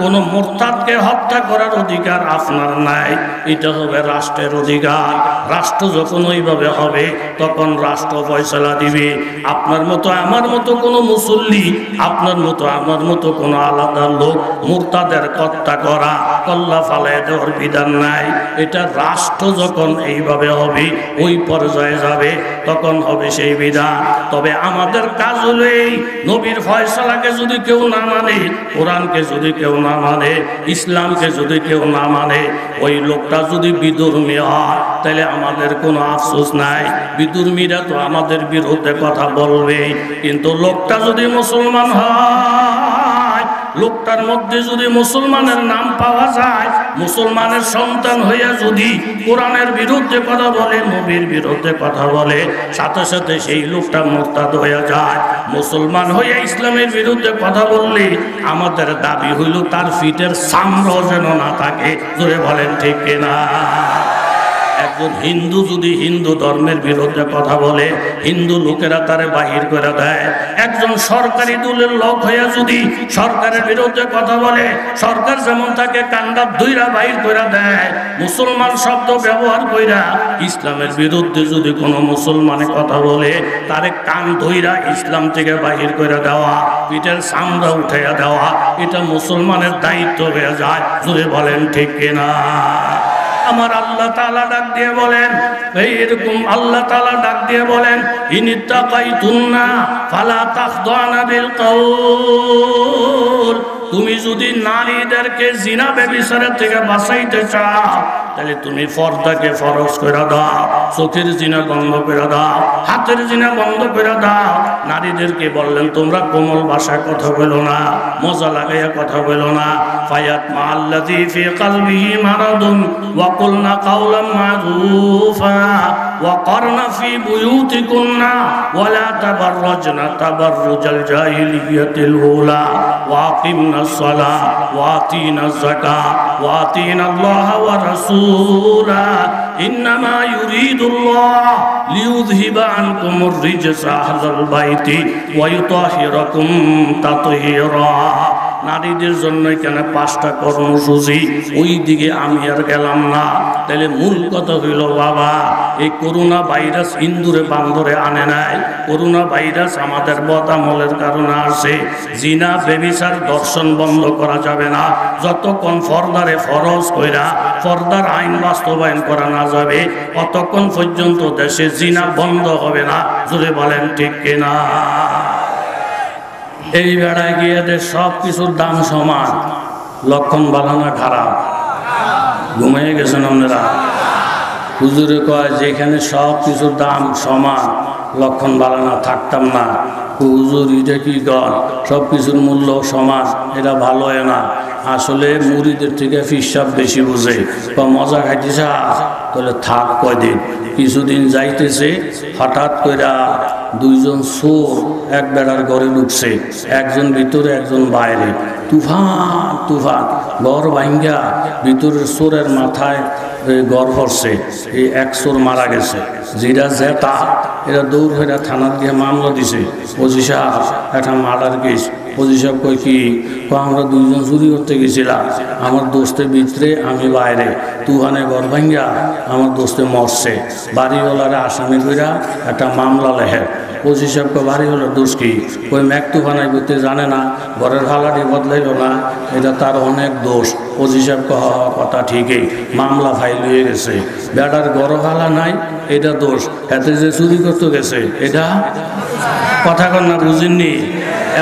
কোন মুরতাদকে হত্যা করার অধিকার আপনার নাই, এটা হবে রাষ্ট্রের অধিকার। রাষ্ট্র যখন ওইভাবে হবে তখন রাষ্ট্র ফয়সালা দিবে। আপনার মতো আমার মতো কোনো মুসল্লি, আপনার মতো আমার মতো কোনো আলাদা লোক মুরতাদের হত্যা করা, কল্লা ফালায় দেওয়ার বিধান নাই। এটা রাষ্ট্র যখন এইভাবে হবে, ওই পর্যায়ে যাবে, তখন হবে সেই বিধান। তবে আমাদের কাজ হলো এই, নবীর ফয়সালাকে যদি কেউ না মানে, কোরআনকে যদি কেউ না মানে, ইসলামকে যদি কেউ না মানে, ওই লোকটা যদি বিধর্মী হয় তাহলে আমাদের কোনো আফসোস নাই। বিধর্মীরা তো আমাদের বিরুদ্ধে কথা বলবে, কিন্তু লোকটা যদি মুসলমান হয়, লোকটার মধ্যে যদি মুসলমানের নাম পাওয়া যায়, মুসলমানের সন্তান হইয়া যদি কোরআনের বিরুদ্ধে কথা বলে, নবীর বিরুদ্ধে কথা বলে, সাথে সাথে সেই লোকটা মুরতাদ হয়ে যায়। মুসলমান হইয়া ইসলামের বিরুদ্ধে কথা বললে আমাদের দাবি হইল তার ফিটের চামড়া যেন না থাকে। জোরে বলেন ঠিক কিনা? একজন হিন্দু যদি হিন্দু ধর্মের বিরুদ্ধে কথা বলে, হিন্দু লোকেরা তারে বাহির করে দেয়। একজন সরকারি দলের লোক হইয়া যদি সরকারের বিরুদ্ধে কথা বলে, সরকার যেমন তাকে কান্ডা ধইরা বাহির করে দেয়। মুসলমান শব্দ ব্যবহার কইরা ইসলামের বিরুদ্ধে যদি কোনো মুসলমানে কথা বলে, তারে কান ধইরা ইসলাম থেকে বাহির করে দেওয়া, পিঠের চামড়া উঠাইয়া দেওয়া, এটা মুসলমানের দায়িত্ব হয়ে যায়। জোরে বলেন ঠিক কিনা? আমার আল্লাহ তাআলা ডাক দিয়ে বলেন, এইরকম আল্লাহ তাআলা ডাক দিয়ে বলেন, ইনিত্তাকাইতুন্না ফালা তাখদানা বিল কাউল। তুমি যদি নারীদেরকে জিনা ব্যভিচারের থেকে বাঁচাইতে চাও, তাহলে তুমি পর্দাকে ফরজ করে দাও, চোখের জিনা বন্ধ করে দাও, হাতের জিনা বন্ধ করে দাও। নারীদেরকে বললেন তোমরা কোমল ভাষায় কথা বলো না, মজা লাগাইয়া কথা বলো না। ফায়াত মাল্লাযী ফি কলবিহি মারাদুন ওয়া কুলনা কাওলাম মারুফা ওয়া করনা ফি বুয়ুতিকুন্না ওয়া লা তাবাররাজনা তাবাররুজাল জাহিলিয়াতিল উলা ওয়া আকিমনাস সালাহ ওয়া আতিনাজ যাকাত ওয়া আতিনাল্লাহা ওয়া রাসূলা ইন্নামা ইউরিদুল্লাহ লিইউযহিবা আনকুমুর রিজসা আহলাল বাইতি ওয়া ইউতাহিরাকুম তাতহীরা। নারীদের জন্য এখানে 5টা কর্মসূচি, ওই দিকে আমি আর গেলাম না। তাহলে মূল কথা হইল বাবা, এই করোনা ভাইরাস ইন্দুরে বান্দরে আনে নাই। করোনা ভাইরাস আমাদের বদামলের কারণে আসে। জিনা ব্যভিচার দর্শন বন্ধ করা যাবে না যতক্ষণ পর্দারে ফরজ কইরা পর্দার আইন বাস্তবায়ন করা না যাবে, ততক্ষণ পর্যন্ত দেশে জিনা বন্ধ হবে না। জোরে বলেন ঠিক কিনা? এই বেড়ায় গিয়ে সব কিছুর দাম সমান, লক্ষণ বালানা খারাপ। ঘুমিয়ে গেছেন আপনারা? হুজুরে কয় যেখানে সব কিছুর দাম সমান, লক্ষণ বালানা থাকতাম না। হুজুর এটা কি কর, সব কিছুর মূল্য সমান, এটা ভালো হয় না। আসলে মুড়িদের থেকে ফিসাব বেশি বুঝে। মজা খাইতেছে তাহলে থাক কয়দিন। কিছুদিন যাইতেছে, হঠাৎ করে 2জন চোর এক বেড়ার ঘরে ঢুকছে, একজন ভিতরে একজন বাইরে। তুফান তুফান, ঘর ভাঙ্গা ভিতরের চোরের মাথায় ঘর ভরছে। এই এক চোর মারা গেছে, যেটা জেতা এরা দৌড় হয়ে থানার গিয়ে মামলা দিছে। ওসি সাহেব একটা মার্ডার কেস। ওসি সাহেব কই কি আমরা দুইজন চুরি করতে গেছিলাম, আমার দোস্তের ভিতরে আমি বাইরে, তুহানে ঘর ভাঙ্গা আমার দোস্তে মরছে, বাড়িওয়ালারা আসামি কইরা একটা মামলা লেখে। ওসি সাহেবকে বাড়িওয়ালার দোষ কি? ওই ম্যাকতুফানায় করতে জানে না, ঘরের ভালাটি বদলাইল না, এটা তার অনেক দোষ। ওসি সাহেবকে কথা ঠিকই, মামলা ফাইল হয়ে গেছে, বেটার গড় ভালা নাই, এটা দোষ। এতে যে চুরি করতে গেছে এটা কথা কন না, বুঝিনি?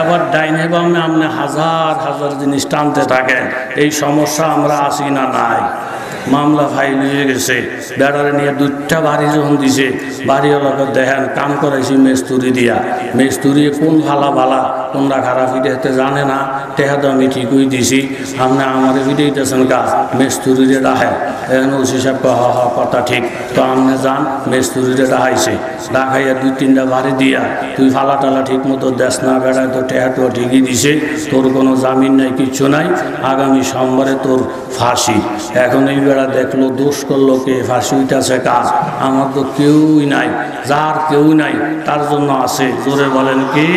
এবার ডাইনে বামে আপনি হাজার হাজার জিনিস টানতে থাকেন, এই সমস্যা আমরা আসি না নাই? মামলা ফাইল হয়ে গেছে, বেড়ারে নিয়ে 2টা বাড়ি যখন দিছে, বাড়িওয়ালাকে দেখেন কাম করাইছি মেস্তুরি দিয়া, মেস্তুরি কোন ভালা ভালা কোনটা খারাপ ফিটাইতে জানে না, টেহা তো আমি ঠিকই দিছি, আপনি আমার ফিটাইতেছেন কাজ, মেস্তুরিরে রাখে। এখন ওসি সাহেব কথা ঠিক, তো আপনি যান, মেস্তুরিরে রাখাইছে, রাখাইয়া 2-3টা বাড়ি দিয়া তুই ফালা টালা ঠিক মতো দেশ না, বেড়ায় তো টেহা তো ঠিকই দিছে, তোর কোনো জামিন নাই, কিচ্ছু নাই, আগামী সোমবারে তোর ফাঁসি। এখন এই বেড়া দেখলো দোষ করলো কে, ফাঁসি হইতেছে কাজ, আমার তো কেউই নাই, যার কেউ নাই তার জন্য আছে, জোরে বলেন কি?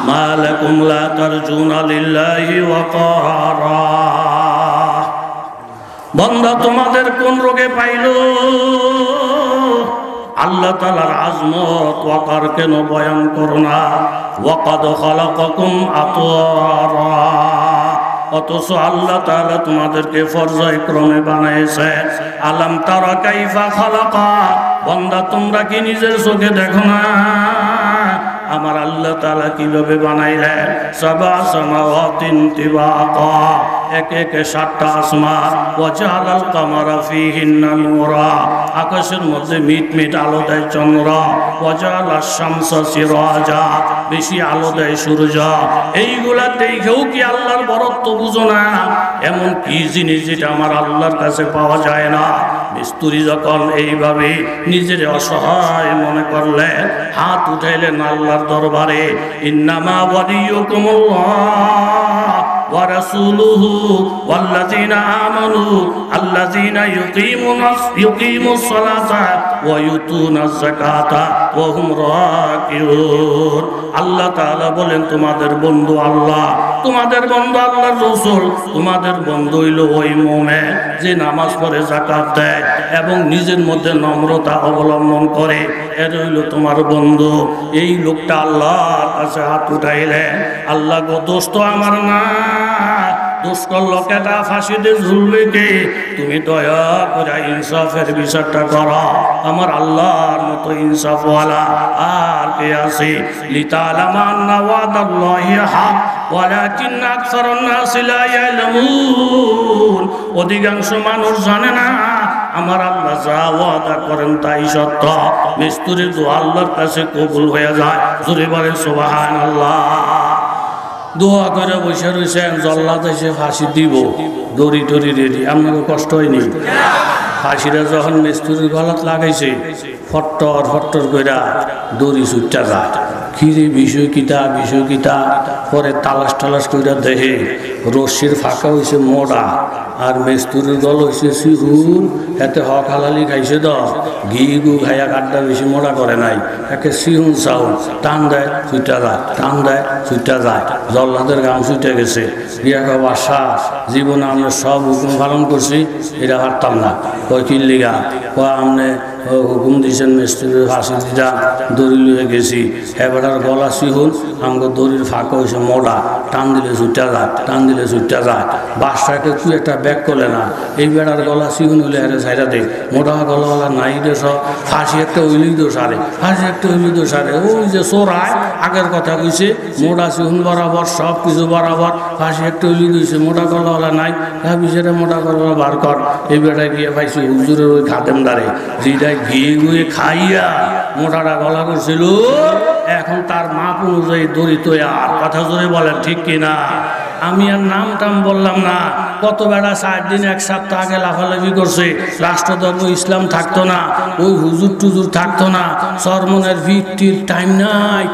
মা লাকুম লা তারজুনা লিল্লাহি ওয়াকারা। বান্দা তোমাদের কোন রোগে পাইল? আল্লাহ তাআলার আজমত ওয়াকার কেন বয়ান করো না? ওয়াকাদ খালাকাকুম আতওয়ারা, অথচ আল্লাহ তাআলা তোমাদেরকে পর্যায়ক্রমে বানাইছে। আলাম তারা কাইফা খালাকা, বান্দা তোমরা কি নিজের চোখে দেখো না আমার আল্লাহ তাআলা কিভাবে বানাইলেন? সাবা সামাওয়াতিন তিবাকা, একে একে 7টা আসমান, ওয়াজালাল কামারা ফীহিন্না নূরা, আকাশের মধ্যে মিটমিট আলো দেয় চন্দ্র, ওয়াজালাশ শামসা সিরাজা, বেশি আলো দেয় সূর্য। এইগুলা দেখেও কি আল্লাহর বরত্ব বুঝো না? এমন কি জিনিস যেটা আমার আল্লাহর কাছে পাওয়া যায় না? মিস্ত্রি যখন এইভাবে নিজের অসহায় মনে করলে, হাত উঠাইলেন আল্লাহর দরবারে, ইন্নামা ওয়ালিয়ুকুমুল্লাহ ওয়া রাসূলুহু ওয়াল্লাযীনা আমানু আল্লাযীনা ইউকিমুস সালাতা ওয়া ইউতুনাজ যাকাতা ওয়া হুম রাকিউন। আল্লাহ তাআলা বলেন তোমাদের বন্ধু আল্লাহ, তোমাদের বন্ধু আল্লাহর রাসূল, তোমাদের বন্ধু হইল ওই মুমিন যে নামাজ পড়ে, যাকাত দেয় এবং নিজের মধ্যে নম্রতা অবলম্বন করে, এর হইল তোমার বন্ধু। এই লোকটা আল্লাহর কাছে হাত উঠাইলেন, আল্লাহ গো দোষ তো আমার না, দোষ করলো কেটা, ফাঁসিতে ঝুলবে কে? তুমি দয়া করে ইনসাফের বিচারটা করো, আমার আল্লাহর মতো ইনসাফওয়ালা আর কে আছে? লিতালামা আন্না ওয়াদাল্লাহি হাক ওয়ালাকিন্না আকসারান নাসি লা ইয়ালামুন, অধিকাংশ মানুষ জানে না আমার আল্লাহ যা ওয়াদা করেন তাই সত্য। মিস্ত্রি তো আল্লাহর কাছে কবুল হয়ে যায়, জোরে বলেন সুবহানাল্লাহ। দোয়া করে বসে রয়েছেন, জল্লাদ এসে ফাঁসি দিব, দড়ি টড়ি রেডি, আপনাকে কষ্ট হয়নি? ফাঁসিটা যখন মিস্ত্রির গলাত লাগাইছে, ফট্টর ফট্টর কইরা দড়ি ছুটটা যায়। কিরে বিষয় কিতা, পরে তালাশ টালাশ কইরা দেখে রশ্মির ফাঁকা হয়েছে মোড়া, আর মেস্তুরির গল হয়েছে সিহুল, এতে হক হালালি খাইছে তো, ঘি গু খাইয়া কাঠটা বেশি মোড়া করে নাই, একে সিহুন চাউল টান দেয় ছুটা যায়, টান দেয় ছুটা যায়, জল্লাদের গাম ছুটে গেছে। গিয়া কব বাসা, জীবনে আমরা সব হুকুম পালন করছি, এটা পারতাম না। কয় কি লিগা? কয় আমনে হুকুম দিয়েছেন মিস্ত্রির ফাঁসি দিতাম, দড়ি লুয়ে গেছি, এবারের গলা সিহুল, আমাকে দড়ির ফাঁকা হয়েছে মোড়া, টান দিলে ছুটটা যায়, টান দিলে ছুটটা যায়। বাসটাকে তুই একটা ব্যাগ করলে না, এই বেড়ার গলা সিহুন হলে আরে সাইডা দে, মোটা গলাওয়ালা নাই দে সব, ফাঁসি একটা হইলেই দোষ আরে, ফাঁসি একটা হইলেই দোষ আরে। ওই যে চোরায় আগের কথা কইছে, মোটা সিহুন বরাবর সব কিছু বরাবর, ফাঁসি একটা হইলেই দিয়েছে, মোটা গলাওয়ালা নাই, ভাবি সেটা মোটা গলাওয়ালা বার কর। এই বেড়ায় গিয়ে পাইছি হুজুরের ওই খাদেম দাঁড়ে, যেটা ঘিয়ে গুয়ে খাইয়া মোটাটা গলা করছিল, এখন তার মাপ অনুযায়ী দড়ি তো আর কথা জোরে বলেন ঠিক কিনা? আমি আর নাম টাম বললাম না, কত বেড়া 4 দিন 1 সপ্তাহ আগে লাফালাফি করছে, রাষ্ট্রধর্ম ইসলাম থাকতো না, ওই হুজুর টুজুর থাকতো না, সরমনের ভিত্তির টাইম নাই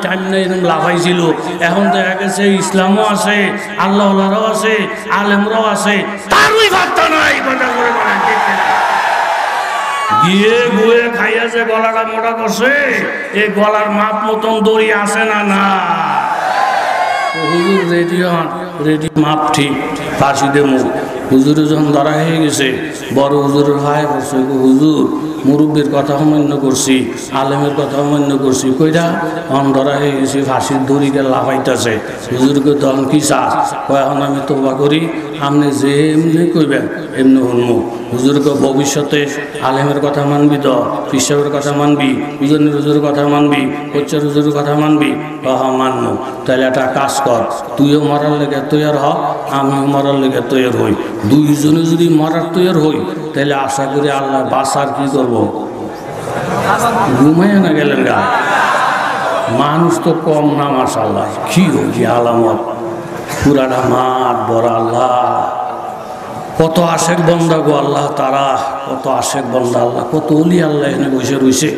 এরকম লাফাইছিল। এখন দেখা গেছে ইসলামও আছে, আল্লাহরাও আছে, আলেমরাও আছে, তারই ভাবতা নাই কথা জোরে বলেন ঠিক কিনা? গিয়ে গুয়ে খাইয়া যে গলাটা মোটা করছে, এই গলার মাপ মতন দড়ি আছে না না? হুজুর রেডিও মাপ ঠিক, ফাঁসি দে মুখ। হুজুরে যখন ধরা হয়ে গেছে, বড় হুজুরের ভাই বলছে, হুজুর মুরব্বীর কথা অমান্য করছি, আলেমের কথা অমান্য করছি, কইরা অন ধরা হয়ে গেছি, ফাঁসির দড়িকে লাফাইতেছে। হুজুরকে তখন কি চাস? কয় এখন আমি তোবা করি, আপনি যে এমনি কইবেন এমনি শুনবো। হুজুরকে ভবিষ্যতে আলেমের কথা মানবি তো, পিসাবের কথা মানবি, হুজুরের হুজুরের কথা মানবি, কোচ্চার হুজুরের কথা মানবি? হ্যাঁ মানবো। তাহলে একটা কাজ কর, তুইও মরার লেগে তৈয়ার হ, আমিও মরার লেগে তৈয়ার হই। দুইজনে যদি মরার তৈয়ার হই, তাহলে আশা করি আল্লাহ বাসার কি করবো? ঘুমাইয়া না গেলেন গা? মানুষ তো কম না মাশাআল্লাহ, কি হয়েছে আলামত, পুরাটা মাঠ বড়। আল্লাহ কত আশেক বন্দা গো আল্লাহ, তারা কত আশেক বন্দা আল্লাহ, কত অলি আল্লাহ এখানে বসে রয়েছে।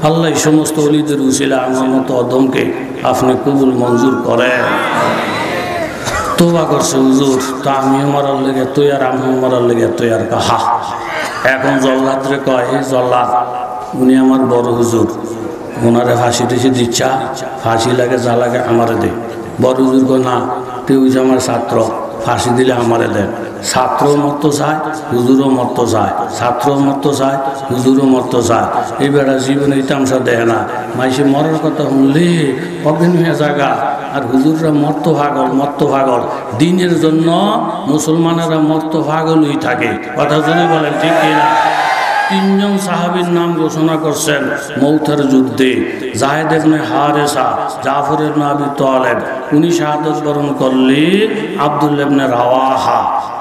আল্লাহ এই সমস্ত অলিদের উছিলা আমার মতো অদমকে আপনি কবুল মঞ্জুর করেন। তোবা করছে হুজুর, তা আমিও মরার লেগে তৈয়ার, আমিও মরার লেগে তৈয়ার। কাহা এখন জল্লাদ রে কয়, এই জল্লাদ উনি আমার বড় হুজুর, ওনারে ফাঁসি টেসি দিচ্ছা, ফাঁসি লাগে যা লাগে আমারে দে। বড় হুজুর কো না, তুই আমার ছাত্র, ফাঁসি দিলে আমারে দেন। ছাত্র মরত চায়, হুজুরও মরত চায়, ছাত্র মরত চায়, হুজুরও মরত চায়। এই বেড়া জীবনে তামসা দেয় না, মাইসে মরার কথা শুনলে অজ্ঞান হয়ে জায়গা। আর হুজুররা মর্ত ভাগল। দিনের জন্য মুসলমানেরা মর্ত ভাগলই থাকে। কথা শুনে বলেন ঠিক কিনা? তিনজন সাহাবীর নাম ঘোষণা করছেন মৌতের যুদ্ধে। জায়েদ ইবনে হারেসা, জাফর ইবনে আবি তালেব, উনি শাহাদাত বরণ করলে আব্দুল্লাহ ইবনে রাওয়াহা।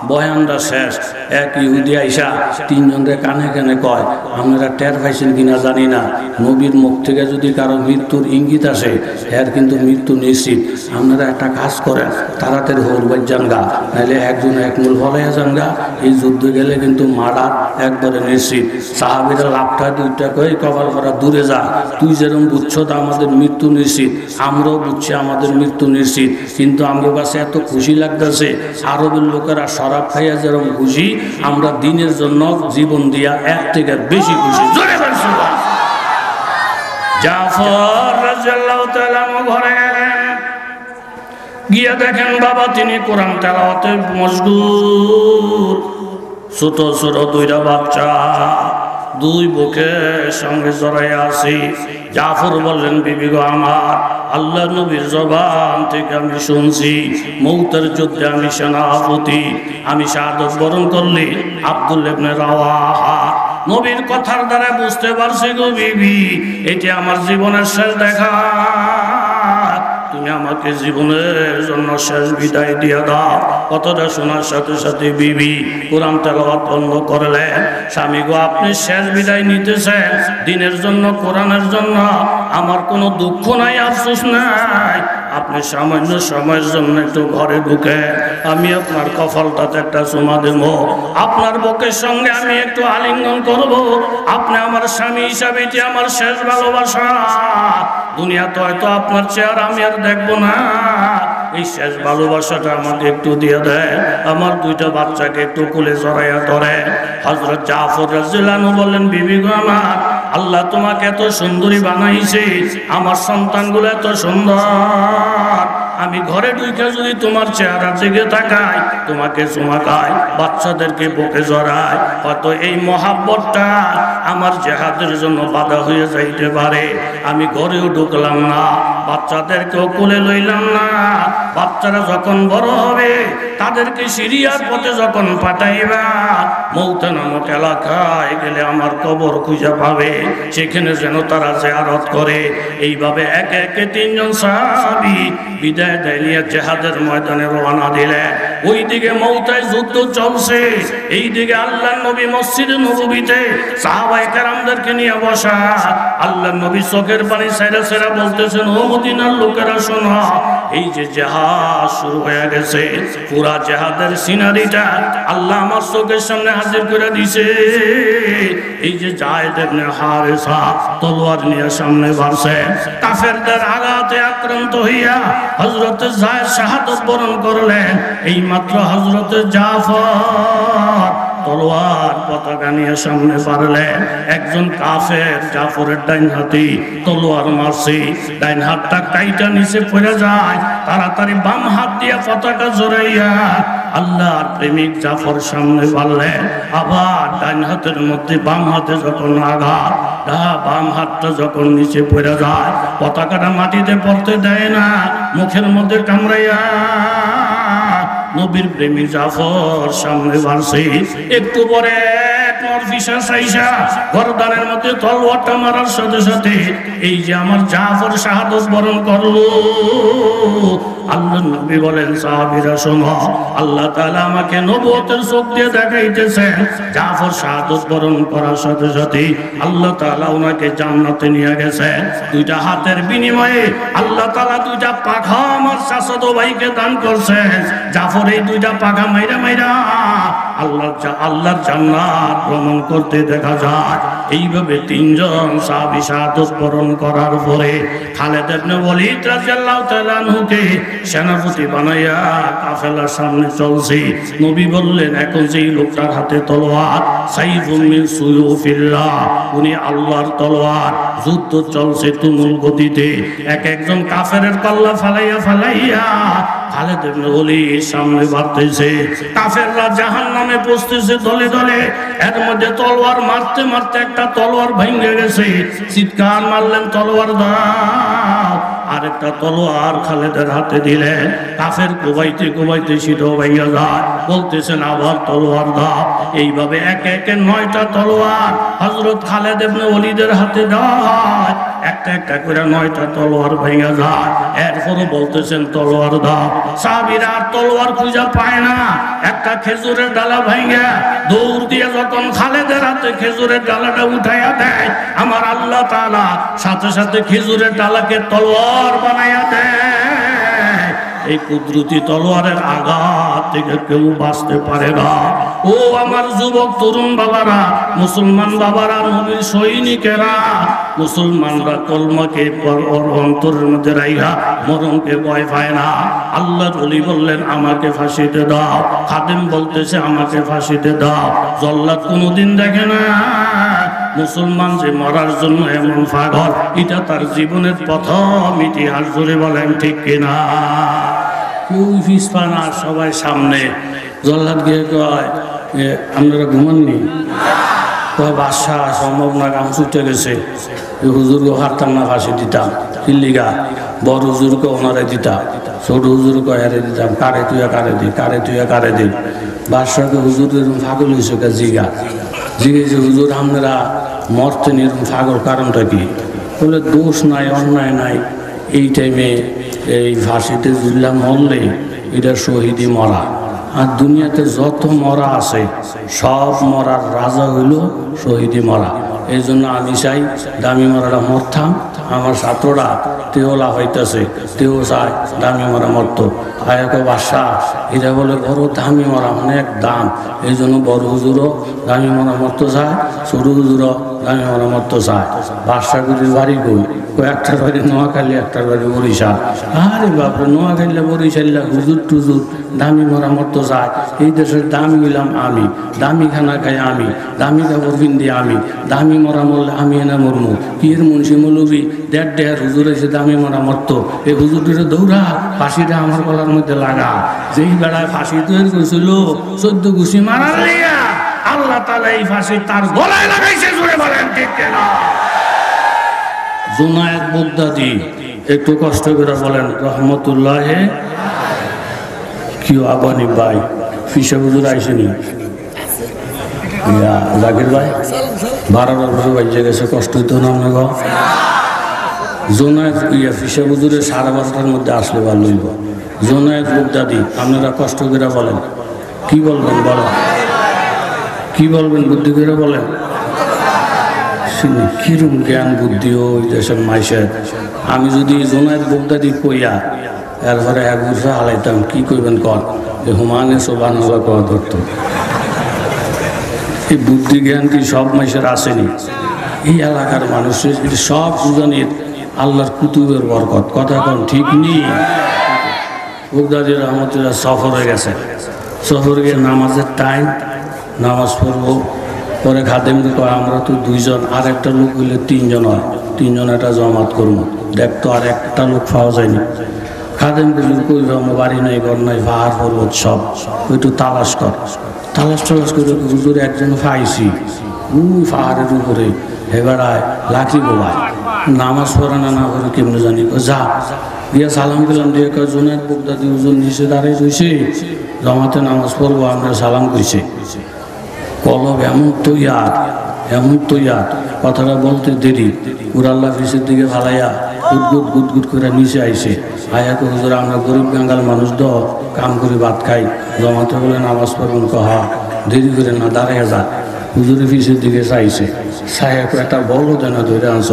বয়ানটা শেষ, এক ইহুদি আইসা তিনজনরে কানে কানে কয়, আপনারা টের পাইছেন কিনা জানি না, নবীর মুখ থেকে যদি কারো মৃত্যুর ইঙ্গিত আসে, এর কিন্তু মৃত্যু নিশ্চিত। আপনারা একটা কাজ করেন, তাড়াতাড়ি হরবার যান গা, নাহলে একজন একমূল ফলাইয়া যান গা। এই যুদ্ধে গেলে কিন্তু মারা একবারে নিশ্চিত। সাহাবীরা লাভটা দুইটা কই, কপাল করা দূরে যা, তুই যেরকম বুঝছো তা আমাদের মৃত্যু নিশ্চিত, আমরাও বুঝছি আমাদের মৃত্যু নিশ্চিত। কিন্তু আমার কাছে এত খুশি লাগতেছে, আরবের লোকেরা শরাব খাইয়া যেরকম খুশি, আমরা দিনের জন্য জীবন দিয়া এক থেকে বেশি খুশি। জাফর রাদিয়াল্লাহু তাআলা ঘরে গেলেন, গিয়া দেখেন বাবা তিনি কোরআন তেলাওয়াতে মশগুল। ছোট ছোট দুইটা বাচ্চা, দুই বুকের সঙ্গে জড়াইয়া আছি। জাফর বললেন, বিবি গো আমার, আল্লাহ নবীর জবান থেকে আমি শুনছি মৌতের যুদ্ধে আমি সেনাপতি, আমি শাহাদাত বরণ করলে আব্দুল্লাহ ইবনে রাওয়াহা। নবীর কথার দ্বারা বুঝতে পারছি গো বিবি, এটি আমার জীবনের শেষ দেখা। তুমি আমাকে জীবনের জন্য শেষ বিদায় দিয়ে দাও। কথাটা শোনার সাথে সাথে বিবি কোরআন তেলাওয়াত বন্ধ করলেন। স্বামী গো, আপনি শেষ বিদায় নিতেছেন দিনের জন্য, কোরআনের জন্য, আমার কোনো দুঃখ নাই, আফসোস নাই। আপনি সামান্য সময়ের জন্য একটু ঘরে ঢুকে আমি আপনার কপালটাতে একটা চুমা দেব, আপনার বুকের সঙ্গে আমি একটু আলিঙ্গন করব। আপনি আমার স্বামী হিসাবে এটি আমার শেষ ভালোবাসা। দুনিয়াতে হয়তো আপনার চেহারা আমি আর দেখবো না, এই শেষ ভালোবাসাটা আমাকে একটু দিয়ে দেয়। আমার দুইটা বাচ্চাকে একটু কোলে জড়াইয়া ধরে। হযরত জাফর রাদিয়াল্লাহু আনহু বললেন, বিবি গো আমার, আল্লাহ তোমাকে এত সুন্দরী বানাইছে, আমার সন্তানগুলো এত সুন্দর, আমি ঘরে ঢুকে যদি তোমার চেহারা দিকে তাকাই, তোমাকে চুমাকাই, বাচ্চাদেরকে বুকে জড়াই, হয়তো এই মহাব্বতটা আমার জিহাদের জন্য বাধা হয়ে যাইতে পারে। আমি ঘরেও ঢুকলাম না, বাচ্চাদেরকেও কোলে লইলাম না। বাচ্চারা যখন বড় হবে, তাদেরকে সিরিয়ার পথে যখন পাঠাইবা, মৌত নামক এলাকায় গেলে আমার কবর খুঁজে পাবে, সেখানে যেন তারা জিয়ারত করে। এইভাবে একে একে তিনজন সাহাবী বিদায় নিয়ে জিহাদের ময়দানে রওনা দিলেন। ওইদিকে মৌতায় যুদ্ধ চলছে, এইদিকে আল্লাহর নবী মসজিদে নববীতে সাহাবায়ে কেরামদেরকে নিয়ে বসা। আল্লাহর নবী চোখের পানি ছেড়ে ছেড়ে বলতেছেন, ও মদিনার লোকেরা শোনো, এই যে জিহাদ শুরু হয়ে গেছে, পুরা জিহাদের সিনারিটা আল্লাহ আমার চোখের সামনে হাজির করে দিছে। এই যে জায়েদ ইবনে হারেসা তলোয়ার নিয়ে সামনে বাড়ছে, কাফেরদের আঘাতে আক্রান্ত হইয়া হযরত জায়েদ শাহাদাত বরণ করলেন। এই মাত্র হযরত জাফর তলোয়ার পতাকা নিয়ে সামনে পারলেন। একজন কাফের জাফরের ডাইন হাতে তলোয়ার মারছে, ডাইন হাতটা কাইটা নিচে পড়ে যায়। তাড়াতাড়ি বাম হাত দিয়ে পতাকা জড়াইয়া আল্লাহর প্রেমিক জাফর সামনে পারলেন। আবার ডাইন হাতের মধ্যে বাম হাতে যখন আঘাত, বাম হাতটা যখন নিচে পড়ে যায়, পতাকাটা মাটিতে পড়তে দেয় না, মুখের মধ্যে কামড়াইয়া নবীর প্রেমিক জাফর সামনে বাড়ছে। একটু পরে গরদানের মধ্যে তলোয়ারটা মারার সাথে সাথে এই যে আমার জাফর শাহাদত বরণ করলো। আল্লাহ নবী বলেন, সাহাবীরা শোনো, আল্লাহ তাআলা আমাকে নবুয়তের চোখ দিয়ে দেখাইতেছেন, জাফর শাহাদত বরণ করার সাথে সাথে আল্লাহ তাআলা ওনাকে জান্নাতে নিয়ে গেছেন। দুইটা হাতের বিনিময়ে আল্লাহ তাআলা দুইটা পাখা আমার চাচাতো ভাইকে দান করছেন। জাফর এই দুইটা পাখা মাইরা মাইরা আল্লাহর জান্নাত ভ্রমণ করতে দেখা যায়। এইভাবে তিনজন সাহাবী শাহাদত বরণ করার পরে খালেদ ইবনে ওয়ালিদ রাদিয়াল্লাহু তাআলা আনহুকে সেনাপতি বানাইয়া কাফেলার সামনে চলছে। নবী বললেন, এখন যেই লোকটার হাতে তলোয়ার, সাইফুম মিন সুয়ুফিল্লাহ, উনি আল্লাহর তলোয়ার। যুদ্ধ চলছে তুমুল গতিতে, একজন কাফেরের কল্লা ফালাইয়া ফালাইয়া খালেদ ইবনে ওয়ালিদ সামনে বাড়তেছে। কাফেররা জাহান্নামে পৌঁছতেছে দলে দলে। এর মধ্যে তলোয়ার মারতে মারতে একটা তলোয়ার ভেঙে গেছে। চিৎকার মারলেন, তলোয়ার দাও। আরেকটা তলোয়ার খালেদের হাতে দিলেন। কাফের কোবাইতে কোবাইতে সেটাও ভেঙে যায়। বলতেছেন, আবার তলোয়ার দাও। এইভাবে একে একে 9টা তলোয়ার হযরত খালেদ ইবনে ওয়ালিদের হাতে দেওয়া হয়। একটা একটা করে 9টা তলোয়ার ভেঙে যায়। এরপরও বলতেছেন, তলোয়ার দাও। সাহাবীরা আর তলোয়ার খুঁজে পায় না। একটা খেজুরের ডালা ভেঙে দৌড় দিয়ে যখন খালেদের হাতে খেজুরের ডালাটা উঠাইয়া দেয়, আমার আল্লাহ তাআলা সাথে সাথে খেজুরের ডালাকে তলোয়ার বানাইয়া দেয়। এই কুদরতি তলোয়ারের আঘাত থেকে কেউ বাঁচতে পারে না। ও আমার যুবক তরুণ বাবারা, মুসলমান বাবারা, নবীর সৈনিকেরা, মুসলমানরা কলমাকে অন্তরের মধ্যে রাইখা মরণকে ভয় পায় না। আল্লাহর ওলি বললেন, আমাকে ফাঁসিতে দাও। খাদেম বলতেছে, আমাকে ফাঁসিতে দাও। জল্লাদ কোনোদিন দেখে না মুসলমান যে মরার জন্য এমন পাগল, এটা তার জীবনের প্রথম ইতিহাস। জুড়ে বলেন ঠিক কিনা? কেউ ফিসপা না, সবাই সামনে। জল্লাদ গিয়ে কয়, আপনারা ঘুমাননি? বাদশাহ সম্ভব না, গাম ছুটে গেছে। হুজুরকে হারতাম না, ফাঁসি দিতাম। কিল্লিগা বড় হুজুরকে ওনারে দিতাম, ছোট হুজুরকে হেরে দিতাম। কারে তুইয়া কারে দি, কারে তুইয়া কারে দি। বাদশাহকে হুজুর এরকম পাগল হয়েছে, জিজ্ঞেস হুজুর আপনারা মরতেন এরকম পাগল, কারণটা কি? বলে, দোষ নাই, অন্যায় নাই। এই টাইমে এই ফাঁসিতে জুল্লা মরলে এটা শহীদি মরা। আর দুনিয়াতে যত মরা আছে সব মরার রাজা হইল শহীদি মরা। এই জন্য আমি চাই দামি মরাটা মরতাম। আমার ছাত্ররা তেওলা হইতেছে, তেও চায় দামি মরা মরতো। আয়াক বাদশাহ এটা বলে বড় দামি মরা, অনেক দাম। এই জন্য বড় হুজুরও দামি মরা মরতে চায়, ছোট হুজুরও দামি মরা মরতে চায়। বাদশাহগুলির বাড়ি কই? একটার বাড়ি নোয়াখালী, একটার বাড়ি বরিশাল। আরে বাপরে, নোয়াখালী বরিশাল্লা হুজুর টুজুর দামি মরা মরতে চায়। এই দেশের দামি হইলাম আমি, দামি খানা খাই আমি, দামি কাপড় পিন্দি আমি, দামি মরা মরলে আমি এনে মরমু। পীর মুন্সি মৌলবি 1.5 হুজুর এসে দামি মরা মরতো। এই হুজুরটিরে দৌড়া, ফাঁসিটা আমার গলার মধ্যে লাগা। যেই বেড়ায় ফাঁসি তৈরি করেছিল 14 ঘুষি মারার লিয়া, আল্লাহ তাআলা এই ফাঁসি তার গলায় লাগাইছে। জোরে বলেন ঠিক কিনা? জুনায়েদ বাগদাদী একটু কষ্ট করে বলেন রহমতুল্লাহ। কি আবানি ভাই, ফিসা হুজুর আইসেনি? জাকির ভাই 12 বছর বাইজে গেছে, কষ্ট হইতো না আপনাকে? জোনায়েদ ফিসা হুজুরের 12:30টার মধ্যে আসলে ভালো হইব। জুনায়েদ বাগদাদী, আপনারা কষ্ট করে বলেন। কি বলবেন বলেন? কি বলবেন? বুদ্ধি করে বলেন। কিরম জ্ঞান বুদ্ধি ওই দেশের মাইসের। আমি যদি জুনায়েদ বাগদাদী কইয়া এরপরে 1 বছর হালাইতাম, কি কইবেন কর? হুমানে সোবান কওয়া ধরতো। এই বুদ্ধি জ্ঞান কি সব মাইসের আসেনি? এই এলাকার মানুষের সব বুঝানির আল্লাহর কুতুবের বরকত। কথা কন ঠিক নেই? বাগদাদী রহমতুল্লাহ সফরে গেছে। সফরে গিয়ে নামাজের টাইম নামাজ পড়বো। পরে খাদেমকে কয় আমরা তো দুইজন, আর একটা লোক হইলে তিনজন হয়, তিনজন একটা জমাত করবো। দেখতো আর একটা লোক পাওয়া যায়নি। খাদেমকে কই আমার বাড়ি নাই, ঘর নাই, পাহাড় পর্বত সব, একটু তালাশ কর। তালাশ টালাশ করে হুজুর একজন পাইছি ওই পাহাড়ের উপরে, এবারায় লাঠি গোলায়, নামাজ পড়ে না করে কেমনে জানি। যা দিয়া সালাম দিলাম, দিয়ে জোনের বগদাদি হুজুর নিচে দাঁড়িয়ে রয়েছে, জমাতে নামাজ পড়বো, আমরা সালাম কইছে। কলব এমন তৈয়ার, এমন তৈয়ার, কথাটা বলতে দেরি, উড়াল্লা ফিসের দিকে ভালাইয়া গুটগুট গুটগুট করে নিচে আইসে। আয়াকে হুজুর আমরা গরিব গাঙ্গাল মানুষ দ কাম করে ভাত খাই, জমাতে বলে নামাজ পড়বেন, কহা দেরি করে না দাঁড়াইয়া যা। হুজুরে ফিসের দিকে চাইছে, সাহেব একটা বলো দেন ধরে আনছ,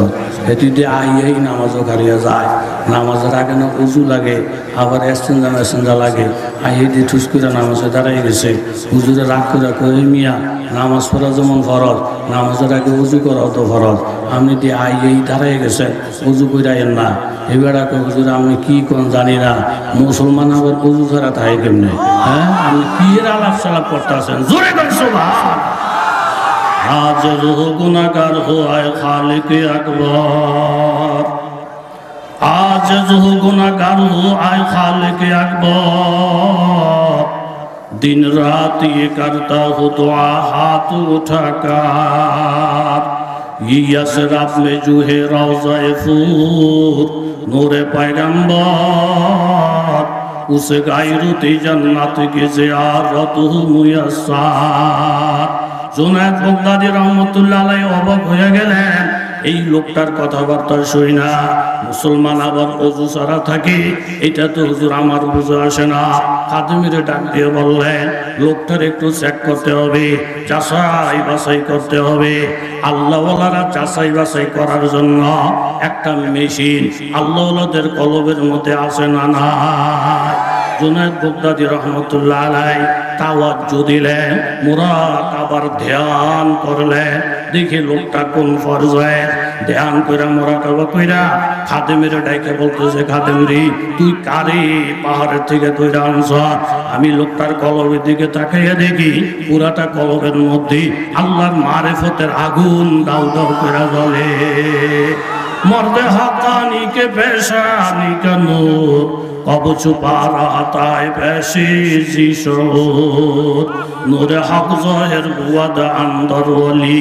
এটি দিয়ে আইয়াই নামাজও কারিয়া যায়। নামাজের আগে না উজু লাগে, আবার এস্তেঞ্জা মেসেঞ্জা লাগে, আইয়ে দিয়ে ঠুস করে নামাজে দাঁড়াই গেছে। হুজুরে রাগ করে কই মিয়া, নামাজ পড়া যেমন ফরজ, নামাজের আগে উজু করাও তো ফরজ, আপনি দিয়ে আইয়াই দাঁড়াই গেছে, উজু কইরাইয়েন না। এবার হুজুর আমি কি কোন জানি না, মুসলমান আবার উজু ছাড়া থাকে কেমনে? হ্যাঁ, আপনি কি এর আলাপ সালাপ করতেছেন? জোরে করছো ভাই। आज रूह गुनाहगार हुआ है खालिक अकबर, आज रूह गुनाहगार हुआ है खालिक अकबर, दिन रात ये करता हूँ दुआ हाथ उठाकर, ये यसरफ में जो है रोज़ा फूर नूरे पैगंबर, उस गायरुती जन्नत की ज़ियारत मुयस्सर। জুনায়েদ বাগদাদী রহমতুল্লাহ আলাইহি অবাক হয়ে গেলেন, এই লোকটার কথাবার্তা শুই না, মুসলমান আবার অজু ছাড়া থাকে, এটা তো হুজুর আমার বুঝে আসে না। খাদেমিরে ডাক দিয়ে বললেন, লোকটার একটু চেক করতে হবে, যাচাই বাছাই করতে হবে। আল্লাহওয়ালারা যাচাই বাছাই করার জন্য একটা মেশিন আল্লাহওয়ালাদের কলবের মধ্যে আছে না না। জুনায়েদ বাগদাদী রহমতুল্লাহ আলাইহি তাওয়াজ্জু দিলেন, মুরাকাবার ধ্যান করলেন, দেখি লোকটা কোন পর্যায়ে। ধ্যান করে মুরাকাবা কইরা খাদেমের ডাইকে বলতেছে, খাদেম রে তুই কারে পাহাড়ের থেকে কইরা আনছ? আমি লোকটার কলবের দিকে তাকাইয়া দেখি পুরাটা কলবের মধ্যে আল্লাহর মারিফতের আগুন দাউ দাউ করে জ্বলে। मर्द हकानी के पेशानी का नूर कब छुपा रहता है पैसी नूर हक ज़ाहिर बुअद अंदर वली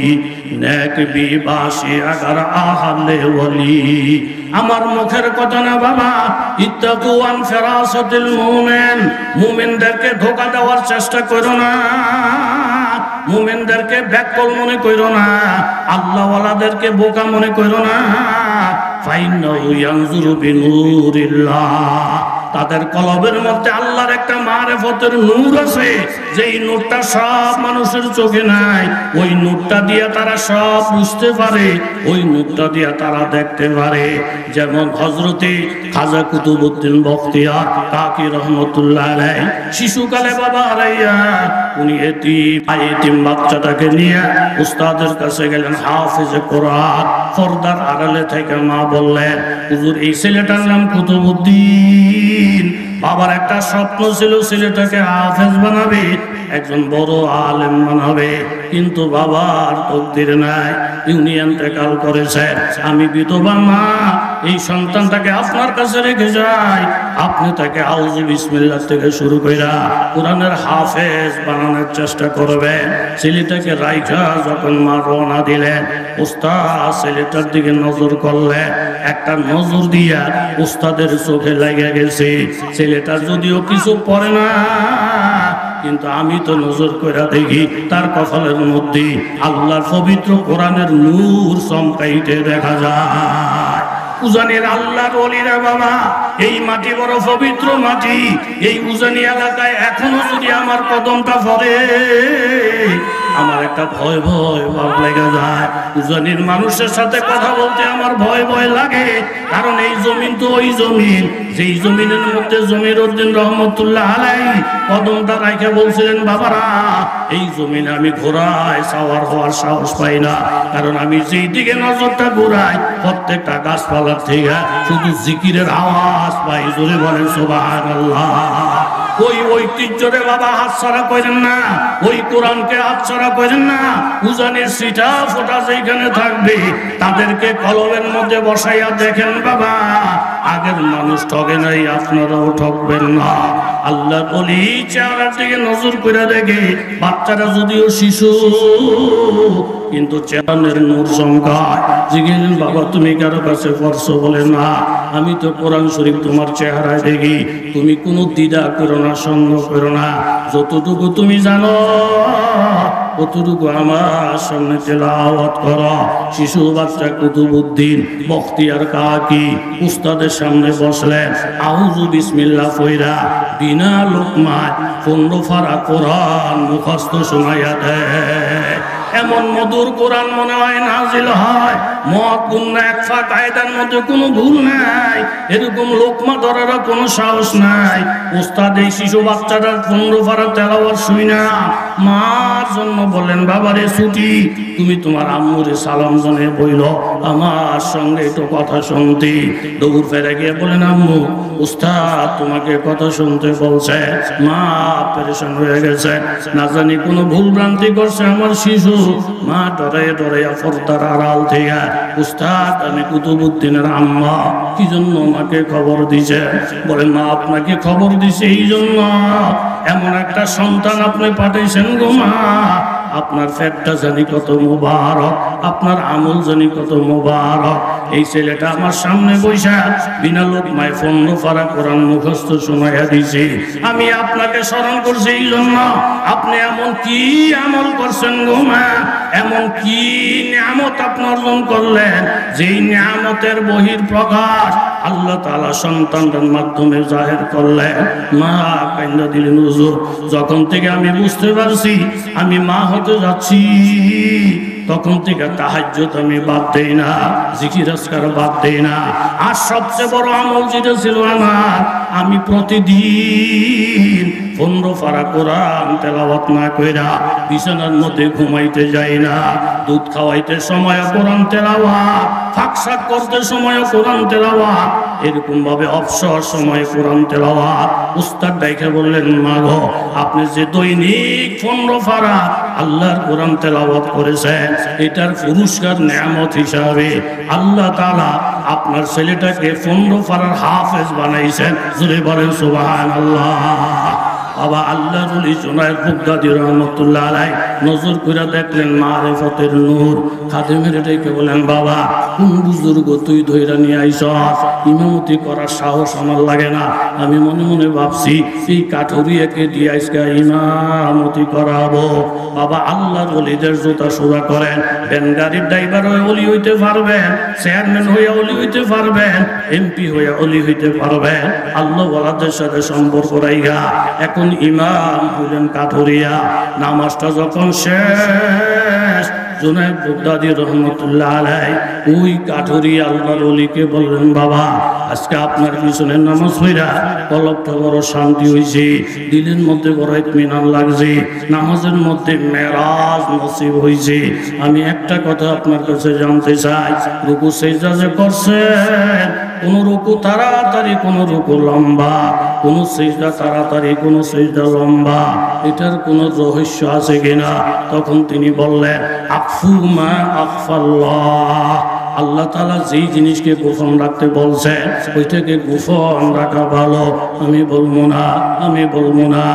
नेक भी बाशी अगर आहले वली। আমার মুখের কথা না বাবা, ইত্তাকু আন ফিরাসাতিল মুমিন, মুমিনদেরকে ধোঁকা দেওয়ার চেষ্টা করো না, মুমিনদেরকে ব্যাককল মনে করো না, আল্লাহওয়ালাদেরকে বোকা মনে করো না। ফাইন্নাহু ইয়ানজুরু বিনুরিল্লাহ, তাদের কলবের মধ্যে আল্লাহর একটা মারিফতের নূর আছে, যেই নূরটা সব মানুষের চোখে নাই। ওই নূরটা দিয়ে তারা সব বুঝতে পারে, ওই নূরটা দিয়ে তারা দেখতে পারে। যেমন হযরতে খাজা কুতুবউদ্দিন বখতিয়ার কাকি রহমতুল্লাহ আলাইহি শিশুকালে বাবা হারাইয়া উনি এতিম বাচ্চাটাকে নিয়ে উস্তাদের কাছে গেলেন, হাফেজে কোরআন। পর্দার আড়ালে থেকে মা বললেন, হুজুর এই ছেলেটার নাম কুতুবউদ্দিন, বাবার একটা স্বপ্ন ছিল ছেলেটাকে হাফেজ বানাবে, একজন বড় আলেম বানাবে, কিন্তু বাবার তকদির নাই, উনি ইন্তেকাল করেছেন। আমি বিধবা মা, এই সন্তানটাকে আপনার কাছে রেখে যাই, আপনি তাকে আউযু বিসমিল্লাহ থেকে শুরু কইরা কোরআনের হাফেজ বানানোর চেষ্টা করবেন। ছেলেটাকে রাইখা যখন মা রওনা দিলেন, উস্তাদ ছেলেটার দিকে নজর করলেন, একটা নজর দিয়া উস্তাদের চোখে লেগে গেছে। ছেলেটা যদিও কিছু পড়ে না, কিন্তু আমি তো নজর করে দেখি তার কপালের মধ্যে আল্লাহর পবিত্র কোরআনের নূর চমকাইতে দেখা যায়। উজানির আল্লাহর ওলিরা বাবা, এই মাটি বড় পবিত্র মাটি, এই উজানি এলাকায় এখনো যদি আমার কদমটা পড়ে আমার একটা ভয় ভয় ভাব লেগে যায়। উজানির মানুষের সাথে কথা বলতে আমার ভয় ভয় লাগে, কারণ এই জমিন তো ওই জমিন, যেই জমিনের মধ্যে জমিরউদ্দিন রহমতুল্লাহ আলাইহি কদমটা রাখে বলছিলেন, বাবারা এই জমিনে আমি ঘোরায় সাওয়ার হওয়ার সাহস পাই না, কারণ আমি যেই দিকে নজরটা ঘুরাই প্রত্যেকটা গাছপালার থেকে শুধু জিকিরের আওয়াজ পাই। জোরে বলেন সুবহানাল্লাহ। ওই ঐতিহ্যরে বাবা হাতছাড়া করেন না, ওই কোরআনকে হাতছাড়া করেন না। উজানের সিটা ফোটা যেখানে থাকবে তাদেরকে কলমের মধ্যে বসাইয়া দেখেন বাবা, আগের মানুষ ঠকে নাই, আপনারাও ঠকবেন না। আল্লাহ বলি চেহারার দিকে নজর করে দেখে, বাচ্চারা যদিও শিশু কিন্তু চেহারার নূর সংখ্যায়। জিজ্ঞেস বাবা তুমি কারো কাছে পড়ছো? বলে না, আমি তো কোরআন শরীফ তোমার চেহারায় দেখি। তুমি কোনো দ্বিধা করো না, সন্দেহ করো না, যতটুকু তুমি জানো কতটুকু আমার সামনে তেলাওয়াত করো। শিশু বাচ্চা কুতুবউদ্দিন বখতিয়ার কাকি উস্তাদের সামনে বসলেন, আউযু বিসমিল্লাহ কইরা বিনা লোকমায় 15 পারা কোরআন মুখস্থ শোনাইয়া দেয়। এমন মধুর কোরআন মনে হয় নাজিল হয়, মত গুণ এক ফাঁক আয়াতের মধ্যে কোনো ভুল নাই, এরকম লোকমা ধরার কোনো সাহস নাই। উস্তাদ এই শিশু বাচ্চাটা 15 পারা তেলাওয়াত শুই না মার জন্য বললেন, বাবারে ছুটি, তুমি তোমার আম্মুরে সালাম জানিয়ে বইল আমার সঙ্গে একটু কথা শুনতে। দৌড় ফেরে গিয়ে বলেন, আম্মু উস্তাদ তোমাকে কথা শুনতে বলছে। মা পেরেশান হয়ে গেছে, না জানি কোনো ভুল ভ্রান্তি করছে আমার শিশু। মা ডরে ডরে পর্দার আড়াল থেকে, উস্তাদ আমি কুতুবউদ্দিনের আম্মা, কি জন্য আমাকে খবর দিছে? বলে মা আপনাকে খবর দিছে এই জন্য, এমন একটা সন্তান আপনি পাঠাইছেন গো মা, আপনার ফেটটা জানি কত মোবারক, আপনার আমল জানি কত মোবারক। এই ছেলেটা আমার সামনে বৈশা বিনা লোকমায় 15 পারা কোরআন মুখস্থ শোনাইয়া দিছি। আমি আপনাকে স্মরণ করছি এই জন্য, আপনি এমন কি আমল করছেন গো মা, এমন কি নিয়ামত আপনি অর্জন করলেন, যেই নিয়ামতের বহির প্রকাশ আল্লাহ তাআলা সন্তানদের মাধ্যমে জাহির করলেন। মা কান্দা দিলেন, হুজুর যখন থেকে আমি বুঝতে পারছি আমি মা হতে যাচ্ছি, তখন থেকে তাহাজ্জুদ আমি বাদ দেই না, জিকির আজকার বাদ দেই না। আর সবচেয়ে বড় আমল যেটা ছিল আমার, আমি প্রতিদিন 15 পারা কোরআন তেলাওয়াত না কইরা বিছানার মধ্যে ঘুমাইতে যাই না। দুধ খাওয়াইতে সময় কোরআন তেলাওয়াত, ফাকশাক করতে সময় কোরআন তেলাওয়াত, এরকম ভাবে অবসর সময় কোরআন তেলাওয়াত। উস্তাদ ডাইকে বললেন, মা গো আপনি যে দৈনিক 15 পারা আল্লাহর কোরআন তেলাওয়াত করেছেন, এটার পুরস্কার নিয়ামত হিসাবে আল্লাহ তাআলা আপনার ছেলেটাকে 15 পারার হাফেজ বানাইছেন। জোরে বলেন সুবহানাল্লাহ। বাবা আল্লাহর ওলি জুনায়েদ বাগদাদী রহমাতুল্লাহ আলাইহি নজর করে দেখলেন মারিফতের নূর। খাদেমের ডেকে বলেন, বাবা কোন বুজুর্গ তুই ধইরা নিয়ে আইছস, ইমামতি করার সাহস আমার লাগে না। আমি মনে মনে ভাবছি এই কাঠুরিয়াকে দিয়ে আজকে ইমামতি করাবো। বাবা আল্লাহর ওলিদের জুতা সোজা করেন, ভ্যান গাড়ির ড্রাইভার হয়ে ওলি হইতে পারবেন, চেয়ারম্যান হইয়া ওলি হইতে পারবেন, এমপি হইয়া ওলি হইতে পারবেন। আল্লাহ ওয়ালাদের সাথে সম্পর্ক রাইগা এখন ইমাম হইলেন কাঠুরিয়া। নামাজটা যখন শেষ, জুনায়েদ বাগদাদী রহমাতুল্লাহ আলাইহি ওই কাঠুরিয়া আল্লাহর ওলিকে বললেন, বাবা আজকে আপনার পিছনে নামাজ পড়া কলবটা বড় শান্তি হইছে, দিলের মধ্যে বড় ইতমিনান লাগছে, নামাজের মধ্যে মেরাজ নসিব হইছে। আমি একটা কথা আপনার কাছে জানতে চাই, রুকু সিজদা যে করছেন, কোন রুকু তাড়াতাড়ি, কোন রুকু লম্বা, কোন সিজদা তাড়াতাড়ি, কোন সিজদা লম্বা, এটার কোন রহস্য আছে কিনা? তখন তিনি বললেন, আফু মা আফাল্লাহ, আল্লাহ তাআলা যেই জিনিসকে গোপন রাখতে বলছেন ওইটাকে গোপন রাখা ভালো। আমি বলবো না, আমি বলবো না,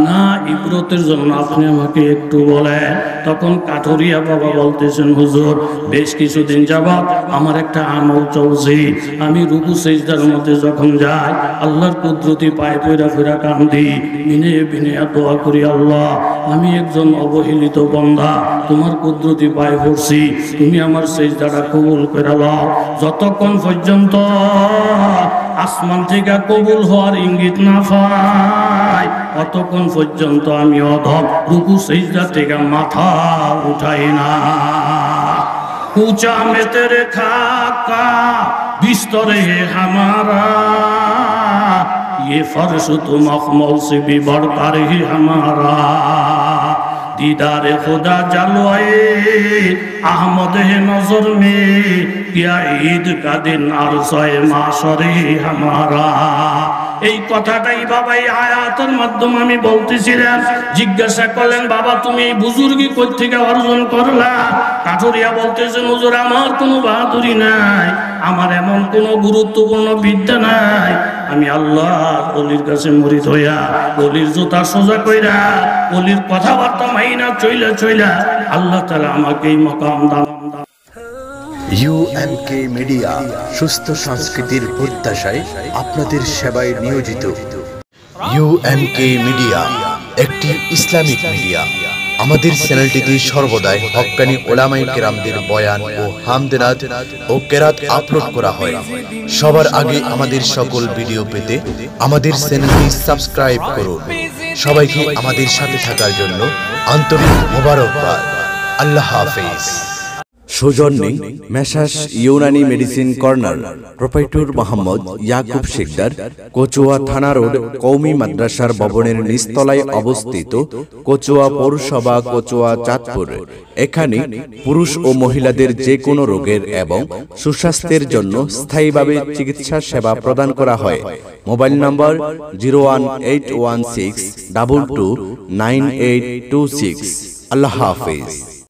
না ইবরতের জন্য আপনি আমাকে একটু বলেন। তখন কাঠুরিয়া বাবা বলতেছেন, হুজুর বেশ কিছুদিন যাবত আমার একটা আমল চলছে, আমি রুকু সিজদার মধ্যে যখন যাই আল্লাহর কুদরতি পায়ে পয়রা ফিরা কান্দি, বিনে বিনে দোয়া করি, আল্লাহ আমি একজন অবহেলিত বান্দা, তোমার কুদরতি পায়ে পড়ছি, তুমি আমার সিজদাটা কবুল করে নাও। যতক্ষণ পর্যন্ত আসমান থেকে কবুল হওয়ার ইঙ্গিত না পাই ততক্ষণ পর্যন্ত আমি অধম রুকু সিজদা থেকে মাথা উঠাই না। ऊंचा में तेरे खाका बिस्तर है हमारा, ये फर्श तो मखमल से भी बढ़कर ही हमारा, दीदार खुदा जलवाए अहमद है नजर में, क्या ईद का दिन अरसाए माशरे हमारा। এই কথাটাই বাবা এই আয়াতের মাধ্যমে আমি বলতেছিলাম। জিজ্ঞাসা করলেন, বাবা তুমি এই বুজুর্গি কই থেকে অর্জন করলা? কাঠুরিয়া বলতেছেন, হুজুর আমার কোনো বাহাদুরি নাই, আমার এমন কোনো গুরুত্বপূর্ণ বিদ্যা নাই, আমি আল্লাহর ওলির কাছে মুরিদ হইয়া ওলির জুতা সোজা কইরা ওলির কথাবার্তা মাইনা চইলা আল্লাহ তাআলা আমাকে এই মাকাম দান। UMK মিডিয়া, সুস্থ সংস্কৃতির প্রত্যাশায় আপনাদের সেবায় নিয়োজিত। UMK মিডিয়া একটি ইসলামিক মিডিয়া। আমাদের চ্যানেলটিতে সর্বদাই হক্কানি উলামায়ে কেরামদের বয়ান ও হামদনাত ও কেরাত আপলোড করা হয়। সবার আগে আমাদের সকল ভিডিও পেতে আমাদের চ্যানেলটি সাবস্ক্রাইব করুন। সবাইকে আমাদের সাথে থাকার জন্য আন্তরিক মোবারকবাদ। আল্লাহ হাফেজ। সৌজন্যে messrs Unani medicine corner, proprietor Mohammad Yakub Shekhdar, Kachua thana road, কওমি মাদ্রাসার ভবনের নিচতলায় অবস্থিত, কচুয়া পৌরসভা, কচুয়া, চাঁদপুর। এখানে পুরুষ ও মহিলাদের যে কোনো রোগের এবং সুস্বাস্থ্যের জন্য স্থায়ীভাবে চিকিৎসা সেবা প্রদান করা হয়। মোবাইল নম্বর 01816229826। আল্লাহ হাফেজ।